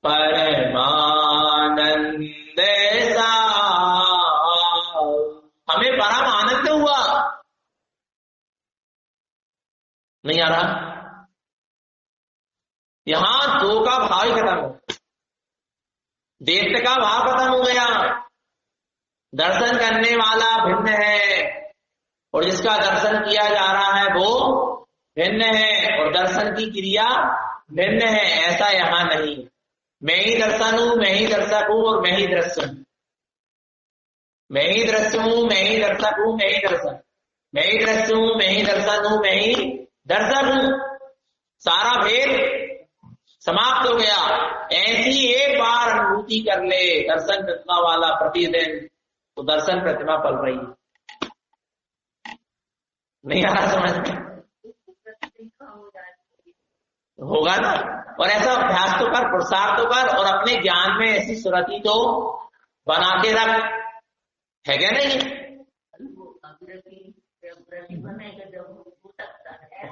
परमानंद हमें परम आ रहा? यहां दो का भाव ही खत्म हो, देखते का भाव खत्म हो गया। दर्शन करने वाला भिन्न है और जिसका दर्शन किया जा रहा है वो भिन्न है, और दर्शन की क्रिया भिन्न है। ऐसा यहां नहीं, मैं ही दर्शन हूं, मैं ही दर्शक हूं और मैं ही दृश्य हूं। मैं ही दृश्य हूं, मैं ही दर्शक हूं, मैं ही दर्शन, मैं ही दृश्य हूं, मैं ही दर्शन हूं, मैं ही दर्शक हूं। सारा भेद समाप्त हो गया। ऐसी एक बार अनुभूति कर ले दर्शन प्रतिमा वाला प्रतिदिन, तो दर्शन प्रतिमा पल रही है। नहीं आ रहा समझ में? होगा ना। और ऐसा अभ्यास तो कर, पुरुषार्थ तो कर, और अपने ज्ञान में ऐसी सुरति तो बना के रख, है क्या नहीं?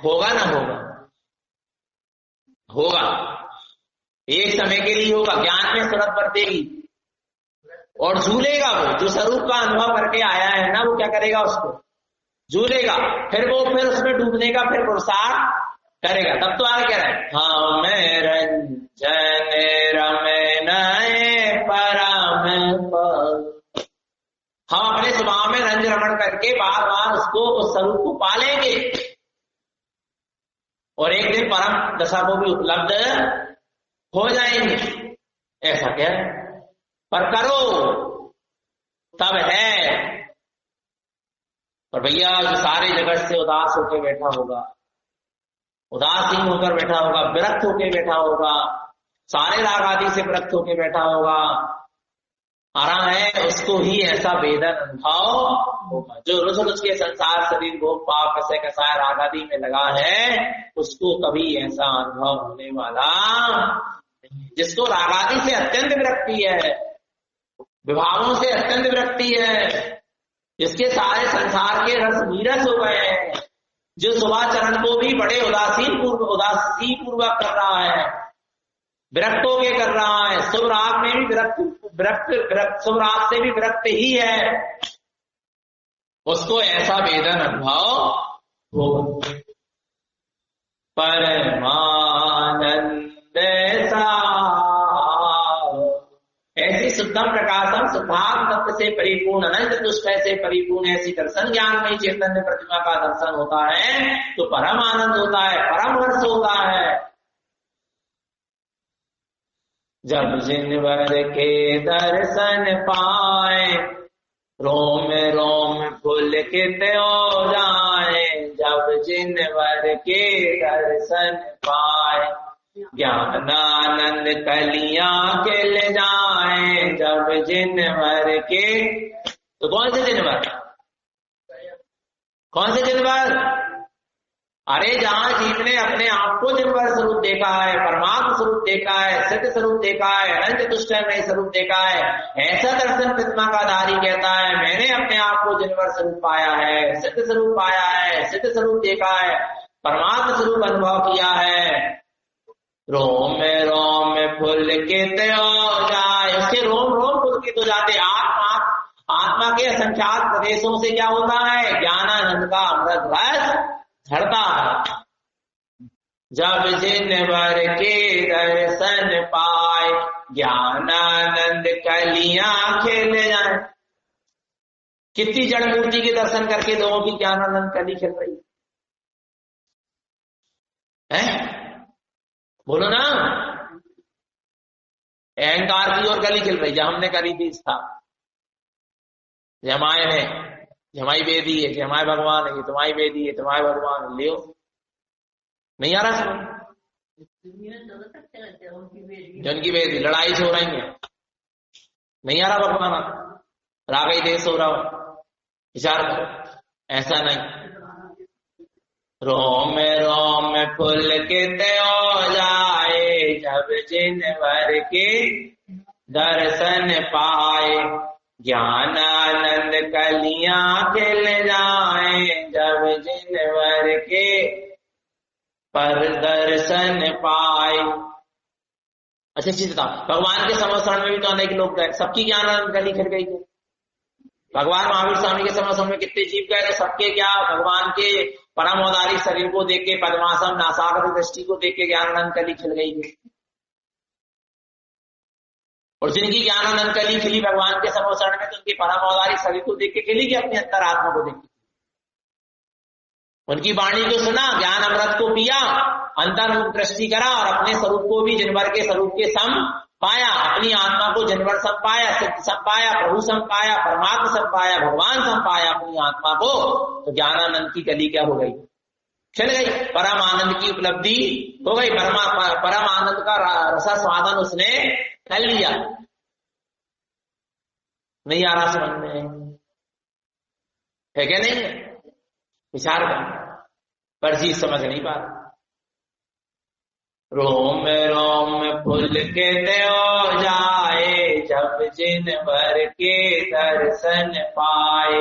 होगा ना, होगा होगा, एक समय के लिए होगा। ज्ञान में सुरत बरतेगी और झूलेगा वो, जो स्वरूप का अनुभव करके आया है ना, वो क्या करेगा? उसको झूलेगा। फिर वो फिर उसमें डूबने का फिर पुरुषार्थ करेगा। तब तो आगे कह रहा है, हाँ मैं रंजन रमन परम पद। हम अपने स्वभाव में रंज रमण करके बार बार उसको, उस स्वरूप को पालेंगे और एक दिन परम दशा को भी उपलब्ध हो जाएंगे। ऐसा क्या है? पर करो तब है। और भैया जो सारे जगत से उदास होकर बैठा होगा, उदासीन होकर बैठा होगा, विरक्त होकर बैठा होगा, सारे राग आदि से विरक्त होकर बैठा होगा, आराम है, उसको ही ऐसा वेदन अनुभव होगा। जो रुझ रुझ के संसार शरीर भोग पाप कसे कसाय राग आदि में लगा है, उसको कभी ऐसा अनुभव होने वाला नहीं। जिसको राग आदि से अत्यंत विरक्ति है, विभागों से अत्यंत विरक्ति है, जिसके सारे संसार के रस नीरस हो गए हैं, जो सुबह चरण को भी बड़े उदासी पूर्वक कर रहा है, विरक्त होके कर रहा है, शुभ राग में भी विरक्त शुभ राग से भी विरक्त ही है, उसको ऐसा वेदन अनुभव हो। परमानंद सा ऐसी शुद्धम प्रकाशम शुद्धात्म तत्व से परिपूर्ण अनंत तुष्ट से परिपूर्ण ऐसी दर्शन ज्ञान में चैतन्य प्रतिमा का दर्शन होता है तो परम आनंद होता है, परम हर्ष होता है। जब जिनवर के दर्शन पाए रोम रोम पुलकित हो जाए, जब जिनवर के दर्शन पाए ज्ञानानंद कलियां खिल जाए, जब जिनवर के। तो कौन से जिनवर? कौन से जिनवर? अरे जहां जीव ने अपने आप को जिनवर स्वरूप देखा है, परमात्म स्वरूप देखा है, सिद्ध स्वरूप देखा है, अनंत तुष्ट में स्वरूप देखा है, ऐसा दर्शन प्रतिमा का धारी कहता है मैंने अपने आप को जिनवर स्वरूप पाया है, सिद्ध स्वरूप पाया है, सिद्ध स्वरूप देखा है, परमात्म स्वरूप अनुभव किया है। रोम रोम पुलकित हो जाए, उसके रोम रोम पुलकित हो जाते। आत्मा के असंख्यात प्रदेशों से क्या होता है? ज्ञानानंद का अमृत रस झड़ता है। जब जिनवर के दर्शन पाए ज्ञानानंद कलियां खिल जाए। कितनी जड़ मूर्ति के दर्शन करके लोगों की ज्ञानानंद कली खिल रही है? बोलो ना। अहंकार की ओर कली खिल रही, जहां हमने करी थी था जमाए में, जमाई बेदी है, जमाए भगवान है, तुम्हारी बेदी है, तुम्हारे भगवान लियो। नहीं आ रहा समझ? जिनकी बेदी लड़ाई से हो रही है, नहीं आ रहा भगवान, रागई देश हो रहा, विचार करो। ऐसा नहीं। रोम रोम पुलकित हो जाए, जब जिनवर के दर्शन पाए ज्ञानानंद कलियां खिल जाए, जब जिनवर के पर दर्शन पाए। अच्छा चीज था, भगवान के समर्थन में भी तो अनेक लोग गए, सबकी ज्ञानानंद कली खिल गई थी। भगवान महावीर स्वामी के समर्थन में कितने जीव गए थे, सबके क्या भगवान के परमोदारी शरीर को देख के, पद्मासन नासाग्र दृष्टि को देख के ज्ञानानंद कली खिल गई। और जिनकी ज्ञानानंद कली खिली भगवान के समोचरण में, तो उनकी परमोदारी शरीर को देख के खिली कि अपनी अंतरात्मा को देख के। उनकी वाणी को सुना, ज्ञान अमृत को पिया, अंतर्मुख दृष्टि करा और अपने स्वरूप को भी जिनवर के स्वरूप के सम पाया, अपनी आत्मा को जिनवर सम पाया, सिद्ध सम पाया, प्रभु सम पाया, परमात्मा सम पाया, भगवान सम पाया अपनी आत्मा को। तो ज्ञानानंद की कली क्या हो गई? खिल गई। परम आनंद की उपलब्धि हो गई। परम आनंद का रसा स्वादन उसने कर लिया। नहीं आ रहा समझ में? है क्या नहीं? विचार कर, पर जी समझ नहीं पा रहा। रोम रोम फुल के देव जाए, जब जिन भर के दर्शन पाए,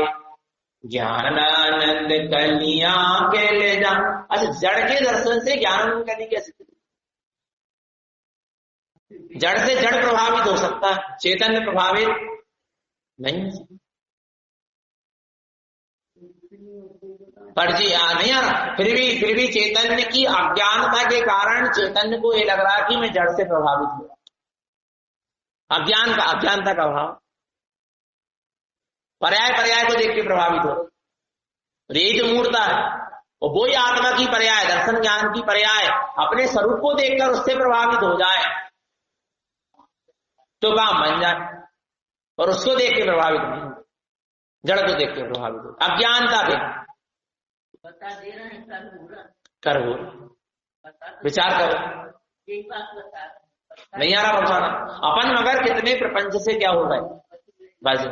ज्ञानानंद कलियां के ले जा। अच्छा, जड़ के दर्शन से ज्ञानानंद कली कैसे? जड़ से जड़ प्रभावित हो सकता है, चेतन प्रभावित नहीं। पर जी नहीं आ रहा। फिर भी चैतन्य की अज्ञानता के कारण चैतन्य को ये लग रहा कि मैं जड़ से प्रभावित हूं। अज्ञानता का भाव पर्याय को देख के प्रभावित हो। यही जो मूर्ता है, और वही आत्मा की पर्याय, दर्शन ज्ञान की पर्याय अपने स्वरूप को देखकर उससे प्रभावित हो जाए तो काम बन जाए, और उसको देख के प्रभावित नहीं हो, जड़ को देख के प्रभावित हो। अज्ञानता के बता दे रहे हैं कर हो, विचार करो। एक बात बता, नहीं आ रहा बताना। अपन मगर कितने प्रपंच से क्या हो गए बाजी।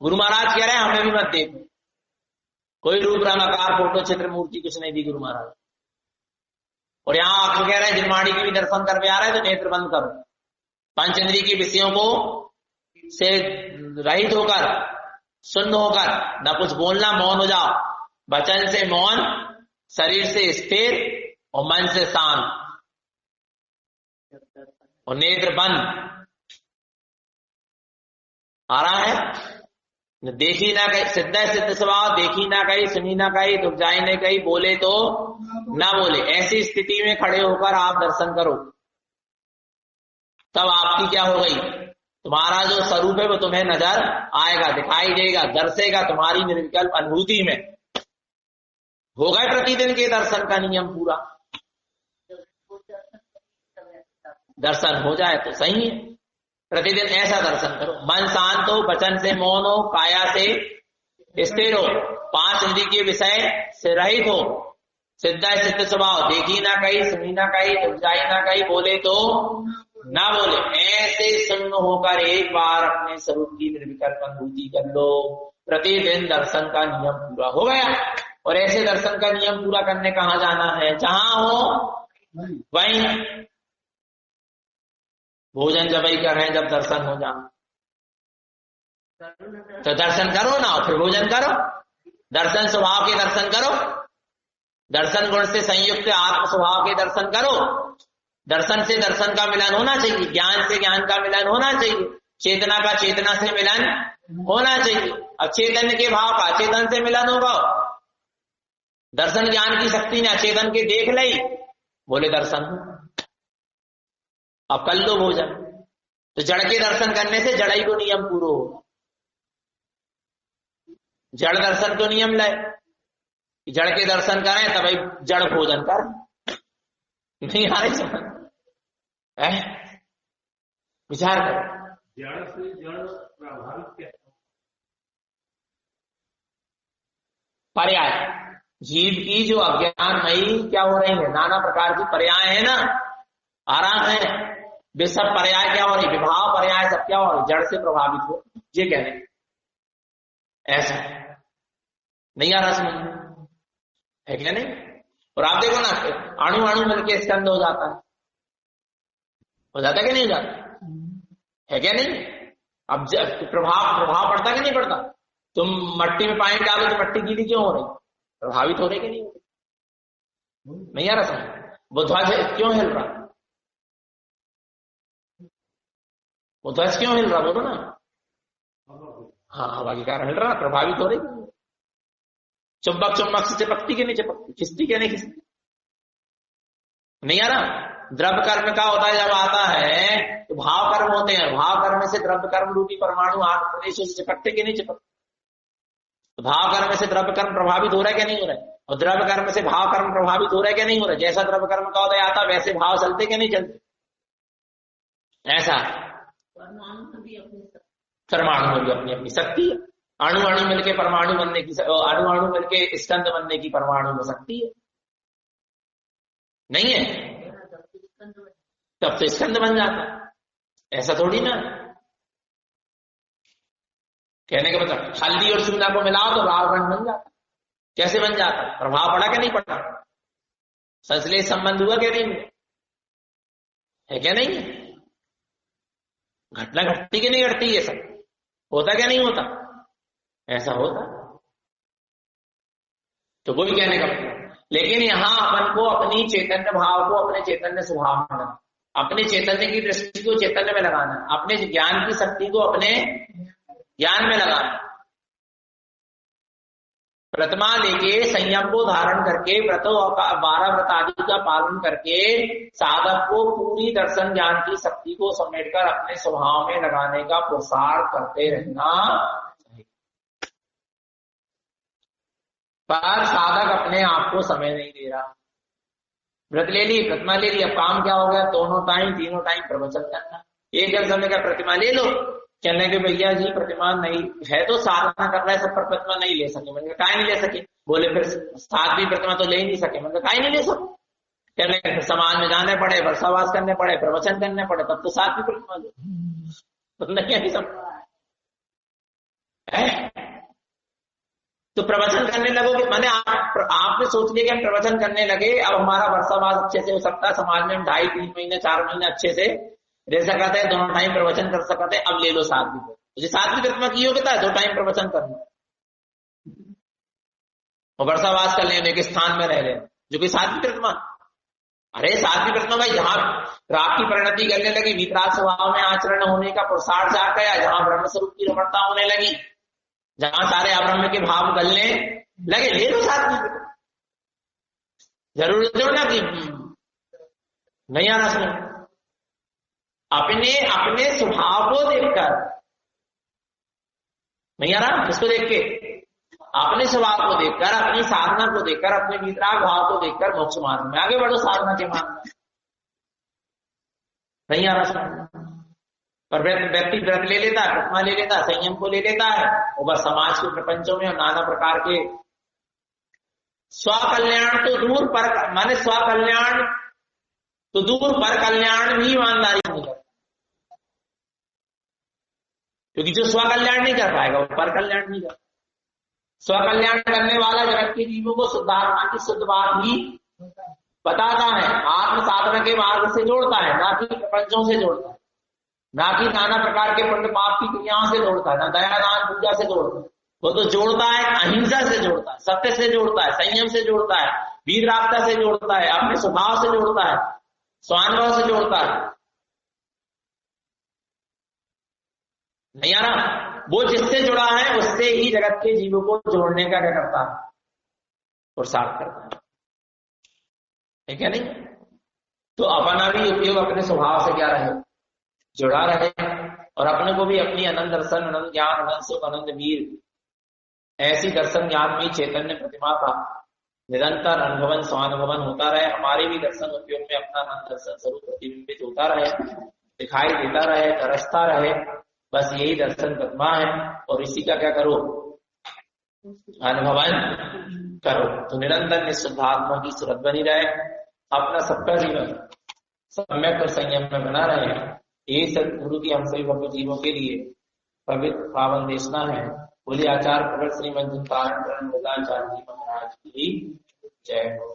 गुरु महाराज कह रहे हैं हमें भी मत देखो, कोई रूप रंग आकार फोटो चित्र मूर्ति कुछ नहीं दी गुरु महाराज। और यहाँ आपको कह रहे हैं जिनवाणी की भी दर्शन करके आ रहे हैं तो नेत्र बंद करो, पंचेंद्रिय के विषयों को से रहित होकर, शून्य होकर, न कुछ बोलना, मौन हो जाओ। वचन से मौन, शरीर से स्थिर और मन से शांत और नेत्र बंद। आ रहा है? देखी ना कही, सिद्ध स्वभाव, देखी ना कही, सुनी ना कही, दुख जाई नहीं कही, बोले तो ना बोले। ऐसी स्थिति में खड़े होकर आप दर्शन करो, तब आपकी क्या हो गई? तुम्हारा जो स्वरूप है वो तुम्हें नजर आएगा, दिखाई देगा, दर्शेगा तुम्हारी निर्विकल्प अनुभूति में। हो गए प्रतिदिन के दर्शन का नियम पूरा। दर्शन हो जाए तो सही है, प्रतिदिन ऐसा दर्शन करो। मन शांत हो, वचन से मौन हो, काया से स्थिर हो, पांच इंद्रिय के विषय से रहित हो, सिद्ध स्वभाव, देखी ना कही, सुनी ना कही, उपजाई ना कही, बोले तो ना बोले। ऐसे शून्य होकर एक बार अपने स्वरूप की निर्विकल्प अनुभूति कर लो। प्रतिदिन दर्शन का नियम पूरा हो गया। और ऐसे दर्शन का नियम पूरा करने कहाँ जाना है? जहां हो वहीं। भोजन जब ही कर रहे हैं, जब दर्शन हो जाए तो दर्शन करो ना, फिर भोजन करो। दर्शन स्वभाव के दर्शन करो, दर्शन गुण से संयुक्त आत्म स्वभाव के दर्शन करो। दर्शन से दर्शन का मिलन होना चाहिए, ज्ञान से ज्ञान का मिलन होना चाहिए, चेतना का चेतना से मिलन होना चाहिए। अब चेतन के भाव का चेतन से मिलन होगा। दर्शन ज्ञान की शक्ति ने अचेतन के देख ली, बोले दर्शन। अब कर लो भोजन। तो जड़ के दर्शन करने से जड़ई को नियम पूरा हो। जड़ दर्शन को नियम ले, जड़ के दर्शन करें तभी जड़ भोजन कर। नहीं आ रही समझ? विचार करो। जड़ से जड़ प्रभावित क्या? पर्याय, जीव की जो अज्ञानमयी क्या हो रही है, नाना प्रकार की पर्याय है ना, आराम है, वे सब पर्याय क्या हो रही, विभाव पर्याय सब क्या हो रही, जड़ से प्रभावित हो। ये कह रहे ऐसा नहीं आ रहा समझ में? है क्या नहीं? और आप देखो ना, अणु अणु मिलके स्कंद हो जाता है, हो जाता कि नहीं हो जाता? है क्या नहीं? अब प्रभाव पड़ता कि नहीं पड़ता? तुम मट्टी में पानी डालो तो मट्टी गीली क्यों हो रही? प्रभावित हो रही कि नहीं हो रही? नहीं आ रहा समझ? वो ध्वज क्यों हिल रहा? वो ध्वज क्यों हिल रहा बोलो ना? हाँ, हवा के कारण हिल रहा, प्रभावित हो रही। चुंबक चुंबक से चिपकती कि नहीं चिपकती, खिंचती कि नहीं खिंचती? नहीं आ रहा। द्रव्य कर्म का होता है जब आता है तो भाव कर्म होते हैं, भाव कर्म से द्रव्य कर्म रूपी परमाणु आठ प्रदेशों से चिपकते कि नहीं चिपकते? तो भाव कर्म से द्रव्य कर्म प्रभावित हो रहा है क्या नहीं हो रहा है? और द्रव्य कर्म से भाव कर्म प्रभावित हो रहा है क्या नहीं हो रहा है? जैसा द्रव्य कर्म का उदय आता वैसे भाव चलते कि नहीं चलते? ऐसा परमाणु में भी अपनी परमाणु में भी अपनी अपनी शक्ति है। अणु अणु मिलके परमाणु बनने की, अणु अणु मिलके स्कंद बनने की परमाणु में शक्ति है, नहीं है? तब तो स्कंद बन जाता है। ऐसा थोड़ी ना, कहने का मतलब हल्दी और चूना को मिलाओ तो रावण बन जाता। कैसे बन जाता? प्रभाव पड़ा कि नहीं पड़ा? संश्लेष संबंध हुआ क्या नहीं? है क्या नहीं? घटना घटती कि नहीं घटती? ये सब होता क्या नहीं होता? ऐसा होता। तो वो भी कहने का मतलब, लेकिन यहां अपन को अपनी चैतन्य भाव को अपने चैतन्य स्वभाव में लगाना, अपने चैतन्य की दृष्टि को चैतन्य में लगाना, अपने ज्ञान की शक्ति को अपने ज्ञान में लगाना। प्रतिमा लेके संयम को धारण करके व्रतों का 12 व्रत आदि का पालन करके साधक को पूरी दर्शन ज्ञान की शक्ति को समेटकर अपने स्वभाव में लगाने का प्रसार करते रहना चाहिए। पर साधक अपने आप को समय नहीं दे रहा। व्रत ले ली, प्रतिमा ले ली, अब काम क्या हो गया? दोनों टाइम तीनों टाइम प्रवचन करना। एक जन समय का प्रतिमा ले लो, कहने के भैया जी प्रतिमा नहीं है तो साधना कर रहा है सब पर प्रतिमा नहीं ले सके। मैंने कहा नहीं ले सके? बोले फिर सातवीं प्रतिमा तो ले ही नहीं सके। मैंने कहा नहीं ले सको? कहने फिर समाज में जाने पड़े, वर्षावास करने पड़े, प्रवचन करने पड़े, तब तो सातवीं प्रतिमा लो। तो नहीं सब है। तो प्रवचन करने लगोगे, मैंने आपने सोच लिया कि हम प्रवचन करने लगे, अब हमारा वर्षावास अच्छे से हो सकता है, समाज में हम 2.5-3 महीने 4 महीने अच्छे से रह सकते हैं, दोनों टाइम प्रवचन कर सकते हैं। अब ले लो सातवीं को, मुझे सातवीं प्रतिमा की योग्यता है 2 टाइम प्रवचन करना और वर्षावास कर लेने के स्थान में रह रहे, जो कि सातवीं प्रतिमा। अरे सातवीं प्रतिमा भाई जहां राग की परिणति करने लगी, वितराग स्वभाव में आचरण होने का प्रसार जा गया, जहां ब्रह्म स्वरूप की रमणता होने लगी, जहां सारे अब्रह्म के भाव गलने लगे, ले लो सातवीं प्रतिमा। जरूर ना कि नहीं आना सुनो, अपने अपने स्वभाव को देखकर, नहीं आ रहा? किसको देख के? अपने स्वभाव को देखकर, अपनी साधना को देखकर, अपने वितराग भाव को देखकर मोक्ष मार्ग में आगे बढ़ो, साधना के मार्ग में। नहीं आ रहा समझ? पर व्यक्ति व्रत ले लेता है, प्रतिमा ले लेता है, संयम को ले लेता है, और बस समाज के प्रपंचों में नाना प्रकार के स्वकल्याण तो दूर पर, माने स्वकल्याण तो दूर पर कल्याण भी ईमानदारी नहीं करता, क्योंकि जो स्वकल्याण नहीं कर पाएगा वो पर कल्याण नहीं करता। स्वकल्याण करने वाला जगत के जीवों को शुद्धात्मा की शुद्ध बात ही बताता है, आत्म साधना के मार्ग से जोड़ता है, ना कि प्रपंचों से जोड़ता है, ना कि नाना प्रकार के पुण्य पाप की क्रियाओं से जोड़ता है, ना दया दान पूजा से जोड़ता है। वो तो जोड़ता है अहिंसा से जोड़ता है, सत्य से जोड़ता है, संयम से जोड़ता है, वीतरागता से जोड़ता है, अपने स्वभाव से जोड़ता है, स्वानुभव से जोड़ता है। नहीं आ रहा? वो जिससे जुड़ा है उससे ही जगत के जीवों को जोड़ने का क्या करता है? प्रसार करता है क्या नहीं? तो अपना भी उपयोग अपने स्वभाव से क्या रहे, जुड़ा रहे, और अपने को भी अपनी अनंत दर्शन, अनंत ज्ञान, अनंत सुख, अनंत वीर, ऐसी दर्शन ज्ञान में चैतन्य प्रतिमा का निरंतर अनुभवन स्वानुभवन होता रहे। हमारे भी दर्शन उपयोग में अपना अनंत दर्शन स्वरूप प्रतिबिंबित होता रहे, दिखाई देता रहे, तरसता रहे। बस यही दर्शन प्रतिमा है, और इसी का क्या करो? अनुभवन करो, तो निरंतर निःशुद्धात्मा की सूरत बनी रहे, अपना सबका जीवन सम्यक और संयम में बना रहे। यही सदगुरु की हम सभी भक्त जीवों के लिए पवित्र पावन देशना है। बोलिए आचार्य प्रगट श्रीमद जी महाराज की जय हो।